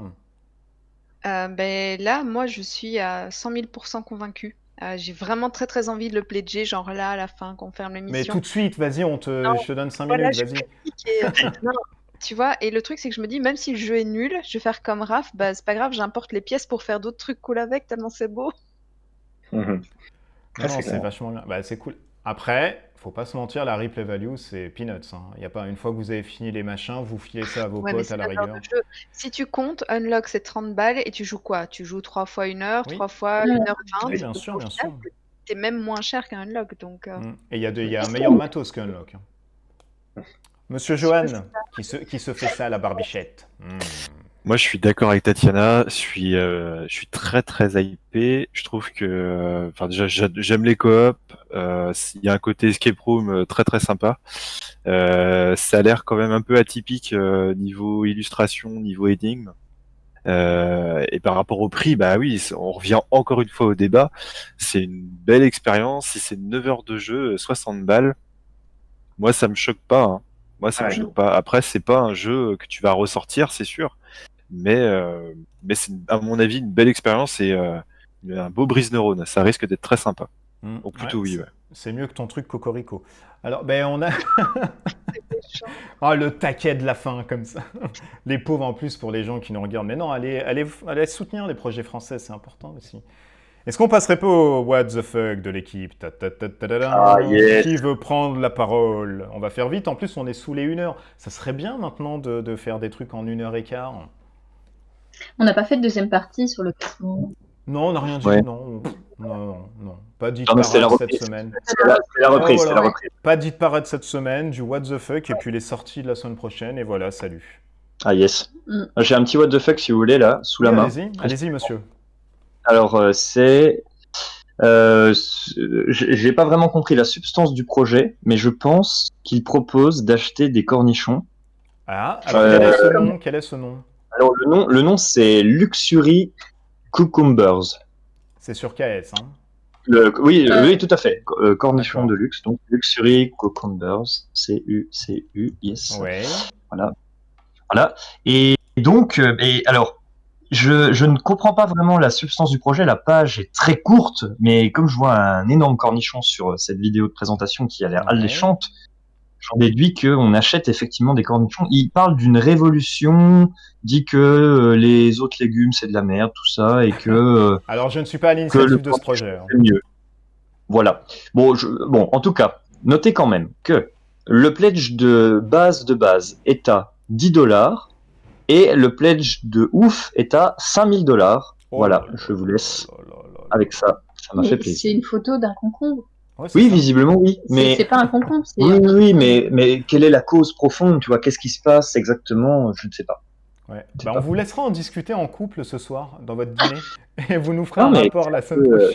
Là, moi, je suis à 100 000% convaincue. J'ai vraiment très envie de le pledger, genre là, à la fin, qu'on ferme Mais l'émission. tout de suite, vas-y, Non, je te donne 5 voilà, minutes, je vas-y. critique non, tu vois, et le truc, c'est que je me dis, même si le jeu est nul, je vais faire comme Raph, bah, c'est pas grave, j'importe les pièces pour faire d'autres trucs cool avec, tellement c'est beau. Mhm. Non, c'est c'est clair. vachement bien. Bah, c'est cool. Après, faut pas se mentir, la replay value, c'est peanuts, hein. Y a pas, une fois que vous avez fini les machins, vous filez ça à vos Ouais, mais potes c'est à la pas le genre rigueur. de jeu. Si tu comptes, unlock c'est 30 balles et tu joues quoi? Tu joues 3 fois 1 heure, Oui. 3 fois Ouais. 1h20. Oui, bien donc sûr, au bien final, sûr. c'est même moins cher qu'un unlock. Donc, Et il y a un meilleur matos qu'Unlock, hein. Monsieur Johan, qui se fait ça à la barbichette. Moi, je suis d'accord avec Tatiana. Je suis très hypé. Je trouve que, enfin, déjà, j'aime les coops. Il y a un côté escape room très sympa. Ça a l'air quand même un peu atypique niveau illustration, niveau énigme. Et par rapport au prix, bah oui, on revient encore une fois au débat. C'est une belle expérience. Si c'est 9 heures de jeu, 60 balles, moi, ça me choque pas, hein. Moi, ça me choque pas. Après, c'est pas un jeu que tu vas ressortir, c'est sûr. Mais c'est, à mon avis, une belle expérience et un beau brise-neurone. Ça risque d'être très sympa. Donc plutôt oui. Ouais. C'est mieux que ton truc Cocorico. Alors, on a... Oh, le taquet de la fin, comme ça. Les pauvres, en plus, pour les gens qui nous regardent. Mais non, allez soutenir les projets français, c'est important aussi. Est-ce qu'on passerait pas au what the fuck de l'équipe? Yes. Qui veut prendre la parole? On va faire vite, en plus on est sous les 1 heure. Ça serait bien maintenant de faire des trucs en 1 heure et quart. On n'a pas fait de deuxième partie sur le classement. Non, on n'a rien dit, Ouais. non. Non. Pas dit Non, mais c'est la parade reprise. cette semaine. C'est la reprise, voilà. c'est la reprise. Pas dit parade cette semaine, du what the fuck, et puis les sorties de la semaine prochaine, et voilà, salut. Ah yes. Mm. J'ai un petit what the fuck si vous voulez là, sous la Oui, main. allez-y, monsieur. Alors c'est, j'ai pas vraiment compris la substance du projet, mais je pense qu'il propose d'acheter des cornichons. Ah, alors quel est ce nom? Alors le nom c'est Luxury Cucumbers. C'est sur KS, hein. Oui, tout à fait. Cornichons D'accord. de luxe, donc Luxury Cucumbers, CUCU, yes. Ouais. Voilà. Et donc, alors, je ne comprends pas vraiment la substance du projet. La page est très courte, mais comme je vois un énorme cornichon sur cette vidéo de présentation qui a l'air Ouais. alléchante, j'en déduis qu'on achète effectivement des cornichons. Il parle d'une révolution, dit que les autres légumes c'est de la merde, tout ça, et que Alors, je ne suis pas à que l'initiative le de ce projet. Hein. c'est mieux. Voilà. Bon, en tout cas, notez quand même que le pledge de base est à $10 et le pledge de ouf est à $5000. Oh Voilà, là là je vous laisse là là là là. avec ça. Ça m'a fait Mais plaisir. c'est une photo d'un concombre. Ouais, c'est Oui, ça. visiblement oui, mais C'est pas un concombre, c'est oui, mais quelle est la cause profonde, tu vois, qu'est-ce qui se passe exactement, je ne sais pas. Ouais. C'est Bah, pas- on vous laissera en discuter en couple ce soir, dans votre dîner, et vous nous ferez Non, un mais rapport la semaine euh,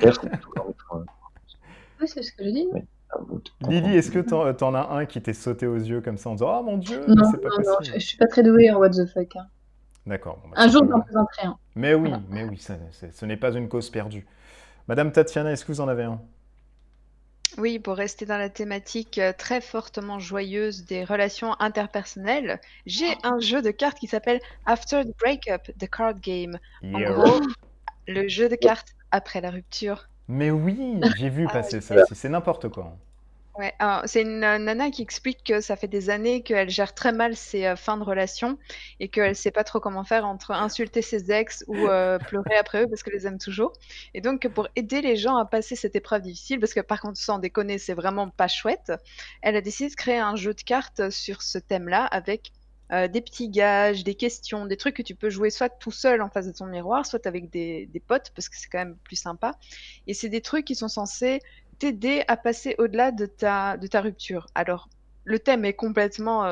prochaine. Oui, c'est ce que je dis. Lily, est-ce que t'en as un qui t'est sauté aux yeux comme ça en disant « Oh mon Dieu, Non, c'est pas non, possible je suis pas très douée en what the fuck. Hein. » D'accord. Bon, bah, Un c'est jour, pas j'en grave. présenterai un. Mais oui, ce n'est pas une cause perdue. Madame Tatiana, est-ce que vous en avez un? Oui, pour rester dans la thématique très fortement joyeuse des relations interpersonnelles, j'ai un jeu de cartes qui s'appelle After the Breakup, The Card Game. En Yeah. gros, le jeu de cartes après la rupture. Mais oui, j'ai vu Ah, passer ça aussi, c'est n'importe quoi. Ouais, alors, c'est une nana qui explique que ça fait des années qu'elle gère très mal ses fins de relation et qu'elle sait pas trop comment faire entre insulter ses ex ou pleurer après eux parce qu'elle les aime toujours. Et donc, pour aider les gens à passer cette épreuve difficile, parce que par contre, sans déconner, c'est vraiment pas chouette, elle a décidé de créer un jeu de cartes sur ce thème-là avec des petits gages, des questions, des trucs que tu peux jouer soit tout seul en face de ton miroir, soit avec des potes parce que c'est quand même plus sympa. Et c'est des trucs qui sont censés t'aider à passer au-delà de ta rupture. Alors, le thème est complètement,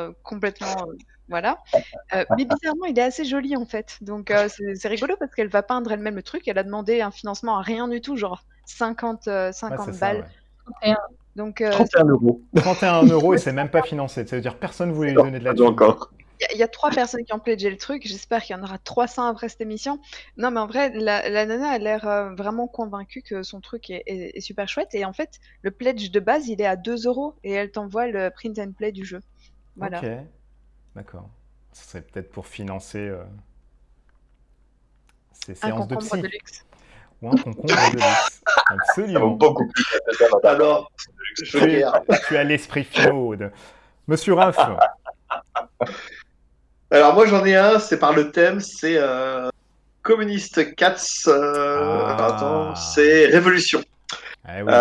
voilà. Mais bizarrement, il est assez joli en fait. Donc, c'est rigolo parce qu'elle va peindre elle-même le truc. Elle a demandé un financement à rien du tout, genre 50 Ouais, c'est ça, balles. ouais. Donc, 31 euros. 31 € et c'est même pas financé. Ça veut dire personne voulait lui donner de la thune. Encore. il y a 3 personnes qui ont pledgé le truc. J'espère qu'il y en aura 300 après cette émission. Non, mais en vrai, la nana a l'air vraiment convaincue que son truc est super chouette. Et en fait, le pledge de base, il est à 2 € et elle t'envoie le print and play du jeu. Voilà. Ok, d'accord. Ce serait peut-être pour financer ces Un séances de concombre psy. de luxe. Ou un concombre de luxe. Ça vaut Absolument. beaucoup plus. Alors, je veux dire. Tu as l'esprit finaude. Monsieur Raph, Alors moi j'en ai un, c'est par le thème, c'est communiste Cats. Attends, c'est Révolution. eh oui.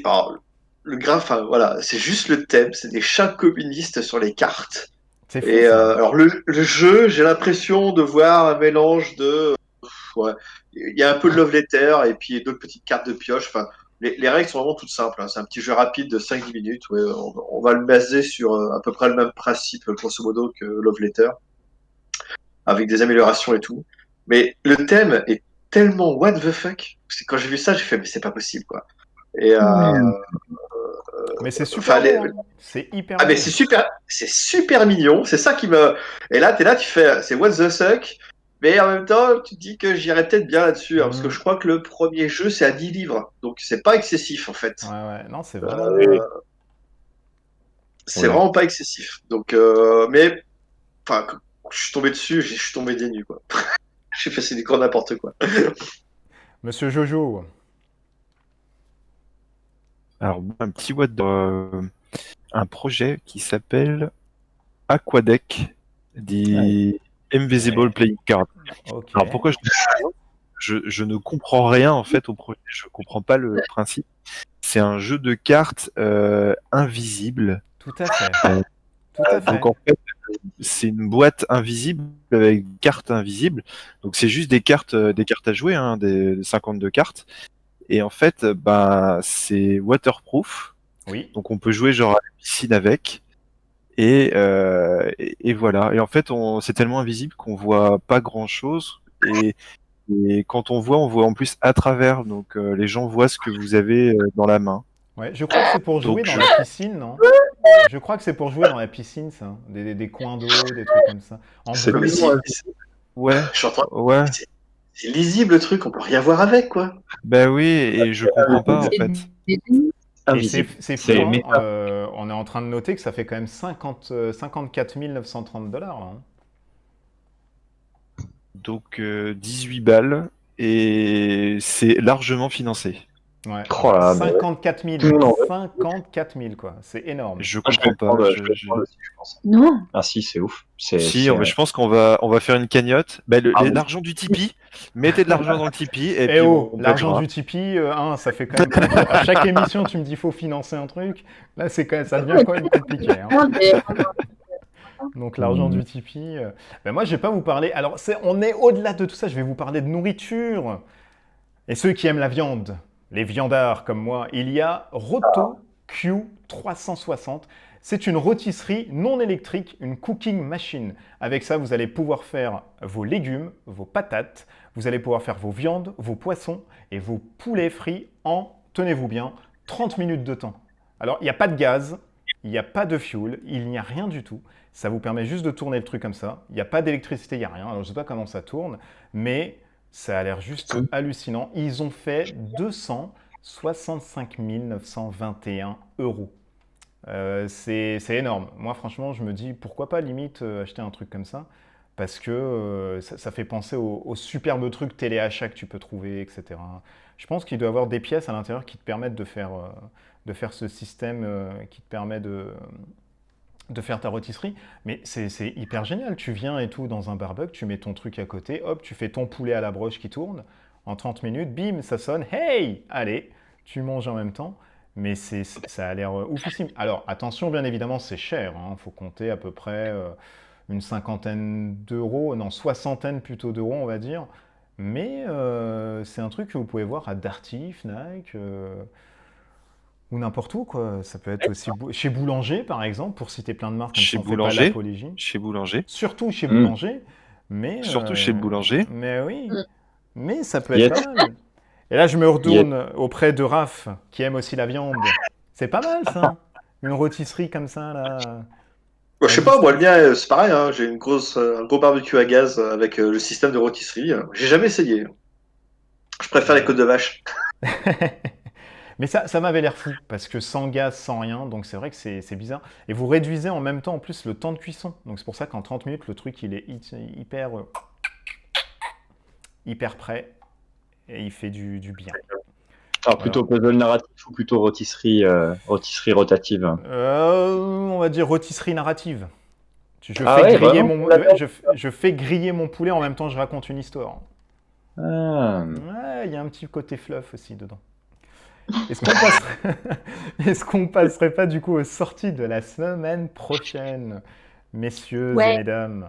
Alors, le graphe, enfin, voilà, c'est juste le thème, c'est des chats communistes sur les cartes. C'est fou, Et ça. alors le jeu, j'ai l'impression de voir un mélange de, ouais, il y a un peu de love letter et puis d'autres petites cartes de pioche. Enfin, les règles sont vraiment toutes simples. Hein. C'est un petit jeu rapide de 5-10 minutes. Ouais, on va le baser sur à peu près le même principe, grosso modo, que love letter, avec des améliorations et tout. Mais le thème est tellement what the fuck. Parce que quand j'ai vu ça, j'ai fait mais c'est pas possible quoi. Et Mais c'est super enfin, beau, hein. C'est hyper ah beau. mais c'est super mignon, c'est ça qui me. Et là t'es là, tu fais, c'est what the fuck, mais en même temps tu te dis que j'irais peut-être bien là-dessus, hein, parce que je crois que le premier jeu c'est à 10 livres, donc c'est pas excessif en fait. Ouais, non, c'est vraiment Oui. C'est Oui. vraiment pas excessif. Donc, mais enfin, quand je suis tombé dessus, je suis tombé des nues quoi. J'ai fait c'est du grand n'importe quoi. Monsieur Jojo. Alors, un petit what de un projet qui s'appelle Aquadeck, The Invisible Playing Card. Ok. Alors, pourquoi je ne comprends rien en fait au projet, je comprends pas le principe. C'est un jeu de cartes invisible. Tout à fait. Tout à fait. Donc en fait, c'est une boîte invisible avec cartes invisibles. Donc c'est juste des cartes à jouer, hein, des 52 cartes. Et en fait, bah c'est waterproof. Oui. Donc on peut jouer genre à la piscine avec. Et voilà. Et en fait, c'est tellement invisible qu'on voit pas grand chose. Et quand on voit en plus à travers. Donc les gens voient ce que vous avez dans la main. Ouais, je crois que c'est pour jouer Donc, dans la piscine, non? Je crois que c'est pour jouer dans la piscine, ça. Des coins d'eau, des trucs comme ça. En C'est bruit. tellement Ouais, Je suis en train- ouais. C'est lisible le truc, on peut rien voir avec, quoi. Bah oui, et je comprends pas en Et fait. Et invisible. c'est fou, C'est hein, méta. on est en train de noter que ça fait quand même 54 930 $, là. Hein. Donc 18 balles et c'est largement financé. Ouais. Oh là, mais 54 000. tout le monde en veut. 54 000, quoi. C'est énorme. Je Moi, je vais comprends le pas. prendre, je vais le prendre aussi, je pense. Non. Ah si, c'est ouf. Si, je pense qu'on va faire une cagnotte. Bah, Ah bon l'argent du Tipeee, mettez de l'argent dans le Tipeee et Eh puis oh, on l'argent pêchera. du Tipeee, ça fait quand même. À chaque émission, tu me dis faut financer un truc. Là, ça devient quand même compliqué. Hein. Non, mais Donc l'argent du Tipeee. Ben moi, je vais pas vous parler. Alors, on est au-delà de tout ça. Je vais vous parler de nourriture. Et ceux qui aiment la viande, les viandards comme moi, il y a Roto Q360. C'est une rôtisserie non électrique, une cooking machine. Avec ça, vous allez pouvoir faire vos légumes, vos patates. Vous allez pouvoir faire vos viandes, vos poissons et vos poulets frits en, tenez-vous bien, 30 minutes de temps. Alors, il n'y a pas de gaz, il n'y a pas de fuel, il n'y a rien du tout. Ça vous permet juste de tourner le truc comme ça. Il n'y a pas d'électricité, il n'y a rien. Alors, je ne sais pas comment ça tourne, mais ça a l'air juste hallucinant. Ils ont fait 265 921 €. C'est énorme. Moi, franchement, je me dis, pourquoi pas limite acheter un truc comme ça? Parce que ça fait penser aux superbes trucs téléachat que tu peux trouver, etc. Je pense qu'il doit y avoir des pièces à l'intérieur qui te permettent de faire ce système qui te permet de faire ta rôtisserie. Mais c'est hyper génial. Tu viens et tout dans un barbecue, tu mets ton truc à côté, hop, tu fais ton poulet à la broche qui tourne. En 30 minutes, bim, ça sonne. Hey! Allez, tu manges en même temps. Mais ça a l'air oufissime. Alors, attention, bien évidemment, c'est cher. Il faut compter à peu près une cinquantaine d'euros, non, soixantaine plutôt d'euros, on va dire. Mais c'est un truc que vous pouvez voir à Darty, Fnac, ou n'importe où, quoi. Ça peut être aussi chez Boulanger, par exemple, pour citer plein de marques, comme Chez ça on fait pas Boulanger. l'apologie. Chez Boulanger. Surtout chez Mm. Boulanger, mais... Surtout chez Boulanger. Mais oui, Mm. mais ça peut Yes. être pas mal. Et là, je me retourne auprès de Raph, qui aime aussi la viande. C'est pas mal, ça. Une rôtisserie comme ça, là. Je sais pas, moi le mien c'est pareil, hein, j'ai un gros barbecue à gaz avec le système de rôtisserie. J'ai jamais essayé. Je préfère les côtes de vache. Mais ça m'avait l'air fou, parce que sans gaz, sans rien, donc c'est vrai que c'est bizarre. Et vous réduisez en même temps, en plus, le temps de cuisson. Donc c'est pour ça qu'en 30 minutes, le truc, il est hyper prêt, et il fait du bien. Alors plutôt puzzle narratif ou plutôt rôtisserie rotative? On va dire rôtisserie narrative. Je fais Ah ouais, griller vraiment, je fais griller mon poulet, en même temps, je raconte une histoire. Ah. Ouais, il y a un petit côté fluff aussi dedans. Est-ce qu'on passerait pas du coup aux sorties de la semaine prochaine, messieurs Ouais. et mesdames?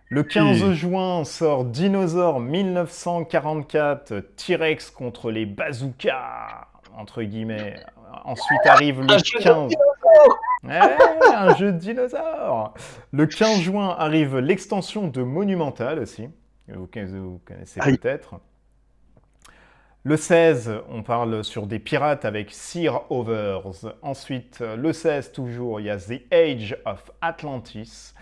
Le 15 juin sort Dinosaure 1944, T-Rex contre les bazookas, entre guillemets. Ensuite arrive le 15... Ouais, un jeu de dinosaures. Le 15 juin arrive l'extension de Monumental aussi. Vous connaissez Aïe. peut-être. Le 16, on parle sur des pirates avec Sea Overs. Ensuite, le 16 toujours, il y a The Age of Atlantis.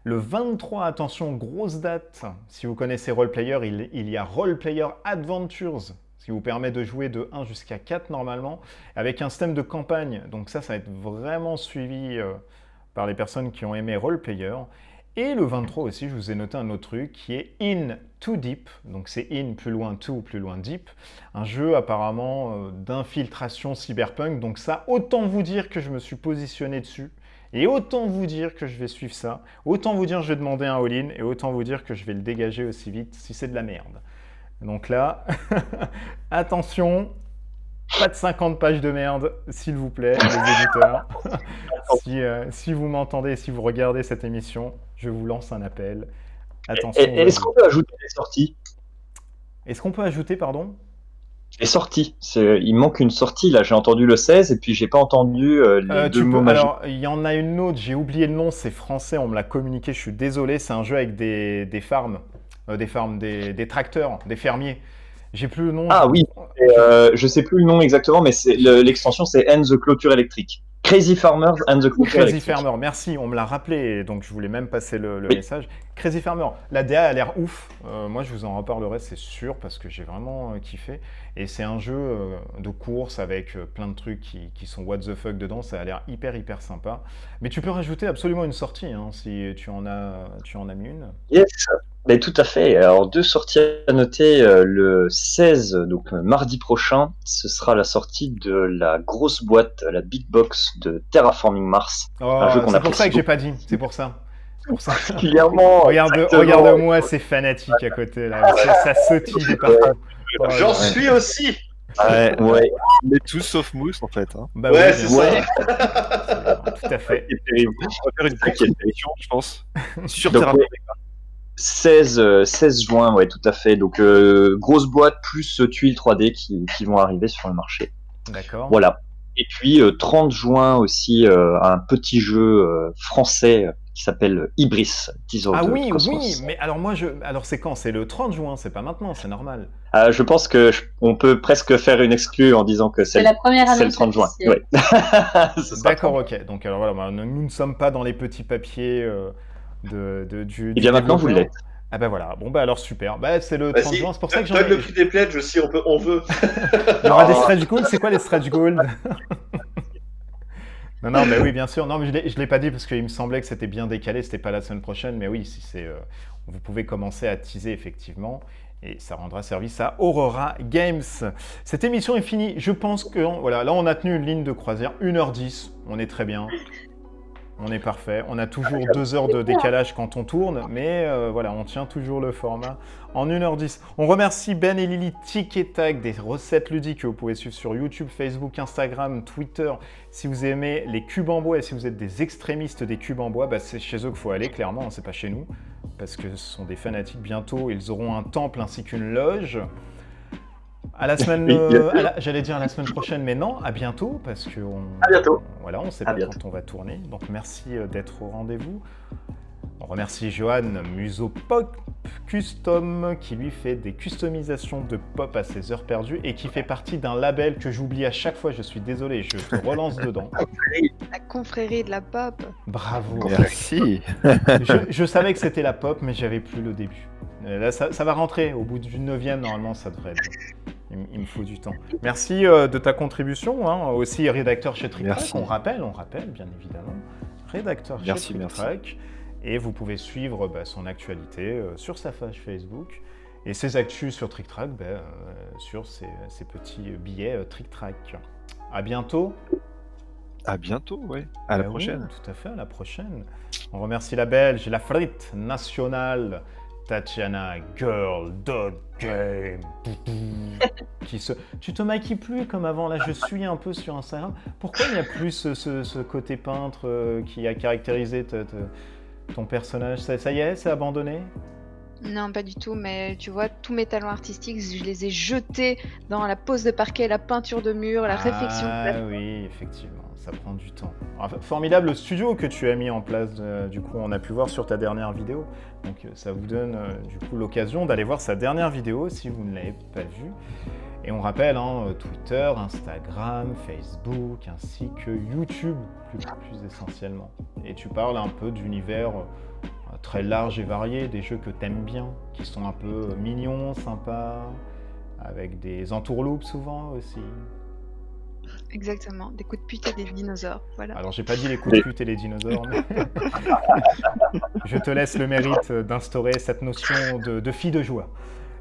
Le 23, attention, grosse date. Si vous connaissez Roleplayer, il y a Roleplayer Adventures, ce qui vous permet de jouer de 1 jusqu'à 4 normalement, avec un système de campagne. Donc ça va être vraiment suivi par les personnes qui ont aimé Roleplayer. Et le 23 aussi, je vous ai noté un autre truc qui est In Too Deep. Donc c'est In plus loin, Too plus loin, Deep. Un jeu apparemment d'infiltration cyberpunk. Donc ça, autant vous dire que je me suis positionné dessus. Et autant vous dire que je vais suivre ça. Autant vous dire que je vais demander un all-in. Et autant vous dire que je vais le dégager aussi vite si c'est de la merde. Donc là, attention, Pas de 50 pages de merde, s'il vous plaît, les éditeurs. Si vous m'entendez, si vous regardez cette émission, je vous lance un appel. Attention. Est-ce qu'on peut ajouter les sorties? Est-ce qu'on peut ajouter, pardon? Les sorties. Il manque une sortie, là. J'ai entendu le 16 et puis j'ai pas entendu les deux mots magiques. Alors, il y en a une autre, j'ai oublié le nom, c'est français, on me l'a communiqué, je suis désolé. C'est un jeu avec des farms, des tracteurs, des fermiers. J'ai plus le nom. Ah oui, je sais plus le nom exactement, mais l'extension c'est And the Clôture électrique. Crazy Farmers and the Clôture Crazy électrique. Farmer, merci, on me l'a rappelé, et donc je voulais même passer le message. Crazy Farmer, la DA a l'air ouf, moi je vous en reparlerai, c'est sûr, parce que j'ai vraiment kiffé. Et c'est un jeu de course avec plein de trucs qui sont what the fuck dedans, ça a l'air hyper sympa. Mais tu peux rajouter absolument une sortie, hein, si tu en as mis une. Yes, mais tout à fait. Alors, 2 sorties à noter. Le 16, donc mardi prochain, ce sera la sortie de la grosse boîte, la Big Box de Terraforming Mars. Oh, c'est pour ça que j'ai pas dit, c'est pour ça. Particulièrement. Regarde-moi ces fanatiques à côté, là. Ça sautille de partout. Oh, J'en suis aussi. Ouais. On est tous sauf Mousse en fait. Hein. Bah Ouais, oui, c'est bien ça. sûr. Tout à fait. C'est terrible. On va faire une petite émission, je pense. Sur Donc, Terra. ouais, 16 juin, ouais, tout à fait. Donc, grosse boîte plus tuiles 3D qui vont arriver sur le marché. D'accord. Voilà. Et puis, 30 juin aussi, un petit jeu français qui s'appelle Ibris, Teaser Ah de oui, Cosmos. mais alors alors c'est quand? C'est le 30 juin, c'est pas maintenant, c'est normal. Je pense que on peut presque faire une exclue en disant que C'est la première c'est le annonce 30 juin. officielle. Ouais. Ce sera D'accord, 30. ok. Donc alors voilà, nous ne sommes pas dans les petits papiers du Et bien maintenant, vous développeur. l'êtes. Ah bah voilà, bon bah alors super. Bah c'est le 30 Vas-y, juin, c'est pour ça que j'en donne le ai... prix des pledges si on veut. Il y aura des stretch goals, c'est quoi les stretch goals? Non, bah oui, bien sûr. Non, mais je l'ai pas dit parce qu'il me semblait que c'était bien décalé, c'était pas la semaine prochaine, mais oui, si c'est, vous pouvez commencer à teaser effectivement, et ça rendra service à Aurora Games. Cette émission est finie. Je pense que, voilà, là on a tenu une ligne de croisière, 1h10, on est très bien. On est parfait. On a toujours 2 heures de décalage quand on tourne, mais voilà, on tient toujours le format en 1h10. On remercie Ben et Lily Tic et Tac des recettes ludiques que vous pouvez suivre sur YouTube, Facebook, Instagram, Twitter. Si vous aimez les cubes en bois et si vous êtes des extrémistes des cubes en bois, bah c'est chez eux qu'il faut aller, clairement, c'est pas chez nous, parce que ce sont des fanatiques. Bientôt, ils auront un temple ainsi qu'une loge. À la semaine, j'allais dire à la semaine prochaine, mais non, à bientôt, parce que À bientôt. Voilà, on sait À pas bientôt. quand on va tourner. Donc merci d'être au rendez-vous. On remercie Johan Muso Pop Custom qui lui fait des customisations de pop à ses heures perdues et qui fait partie d'un label que j'oublie à chaque fois. Je suis désolé, je te relance dedans. La confrérie de la pop. Bravo. Merci. Je savais que c'était la pop, mais j'avais plus le début. Là, ça va rentrer. Au bout du 9e, normalement, ça devrait être bon. Il me faut du temps. Merci de ta contribution. Hein. Aussi, rédacteur chez Trick Track. Merci. On rappelle, bien évidemment. Rédacteur chez Merci, Trick merci. Track. Et vous pouvez suivre son actualité sur sa page Facebook. Et ses actus sur Trick Track, sur ses petits billets Trick Track. À bientôt. À bientôt, ouais. À la Oui, prochaine. tout à fait, à la prochaine. On remercie la Belge, la frite nationale, Tatiana Girl Dog Game. Tu te maquilles plus comme avant, là je suis un peu sur Instagram. Pourquoi il n'y a plus ce côté peintre qui a caractérisé ton personnage? Ça y est, c'est abandonné? Non, pas du tout, mais tu vois, tous mes talents artistiques, je les ai jetés dans la pose de parquet, la peinture de mur, la réflexion. Ah oui, effectivement, ça prend du temps. Enfin, formidable studio que tu as mis en place, du coup on a pu voir sur ta dernière vidéo. Donc ça vous donne du coup l'occasion d'aller voir sa dernière vidéo si vous ne l'avez pas vue. Et on rappelle, Twitter, Instagram, Facebook, ainsi que YouTube, plus essentiellement. Et tu parles un peu d'univers très large et varié, des jeux que t'aimes bien, qui sont un peu mignons, sympas, avec des entourloupes souvent aussi. Exactement, des coups de pute et des dinosaures, voilà. Alors j'ai pas dit les coups de pute et les dinosaures, mais je te laisse le mérite d'instaurer cette notion de fille de joie.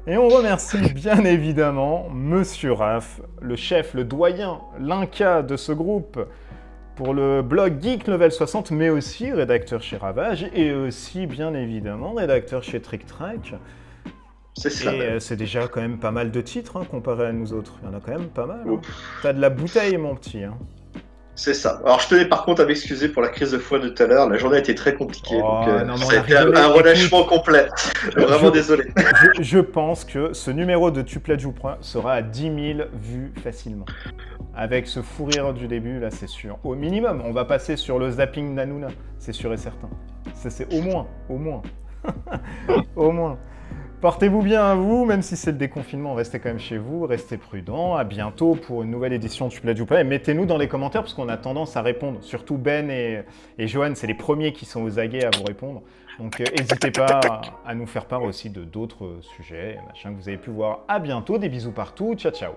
Et on remercie bien évidemment Monsieur Raph, le chef, le doyen, l'inca de ce groupe, pour le blog Geek Level 60, mais aussi rédacteur chez Ravage, et aussi bien évidemment rédacteur chez Trick Track. C'est cela. Et c'est déjà quand même pas mal de titres hein, comparé à nous autres. Il y en a quand même pas mal. Hein. Ouf. T'as de la bouteille, mon petit. Hein. C'est ça. Alors je tenais par contre à m'excuser pour la crise de foi de tout à l'heure. La journée a été très compliquée, Oh, donc non, mais ça on a a été rigolé. un relâchement Écoute, complet. Vraiment désolé. je pense que ce numéro de Tu plaides, je vous prends sera à 10 000 vues facilement. Avec ce fou rire du début, là, c'est sûr. Au minimum, on va passer sur le zapping d'Hanouna. C'est sûr et certain. C'est au moins. Au moins. Portez-vous bien à vous, même si c'est le déconfinement, restez quand même chez vous, restez prudents. À bientôt pour une nouvelle édition de Tu plaides ou pas. Et mettez-nous dans les commentaires parce qu'on a tendance à répondre. Surtout Ben et Johan, c'est les premiers qui sont aux aguets à vous répondre. Donc n'hésitez pas à nous faire part aussi de d'autres sujets, machin que vous avez pu voir. À bientôt, des bisous partout, ciao ciao.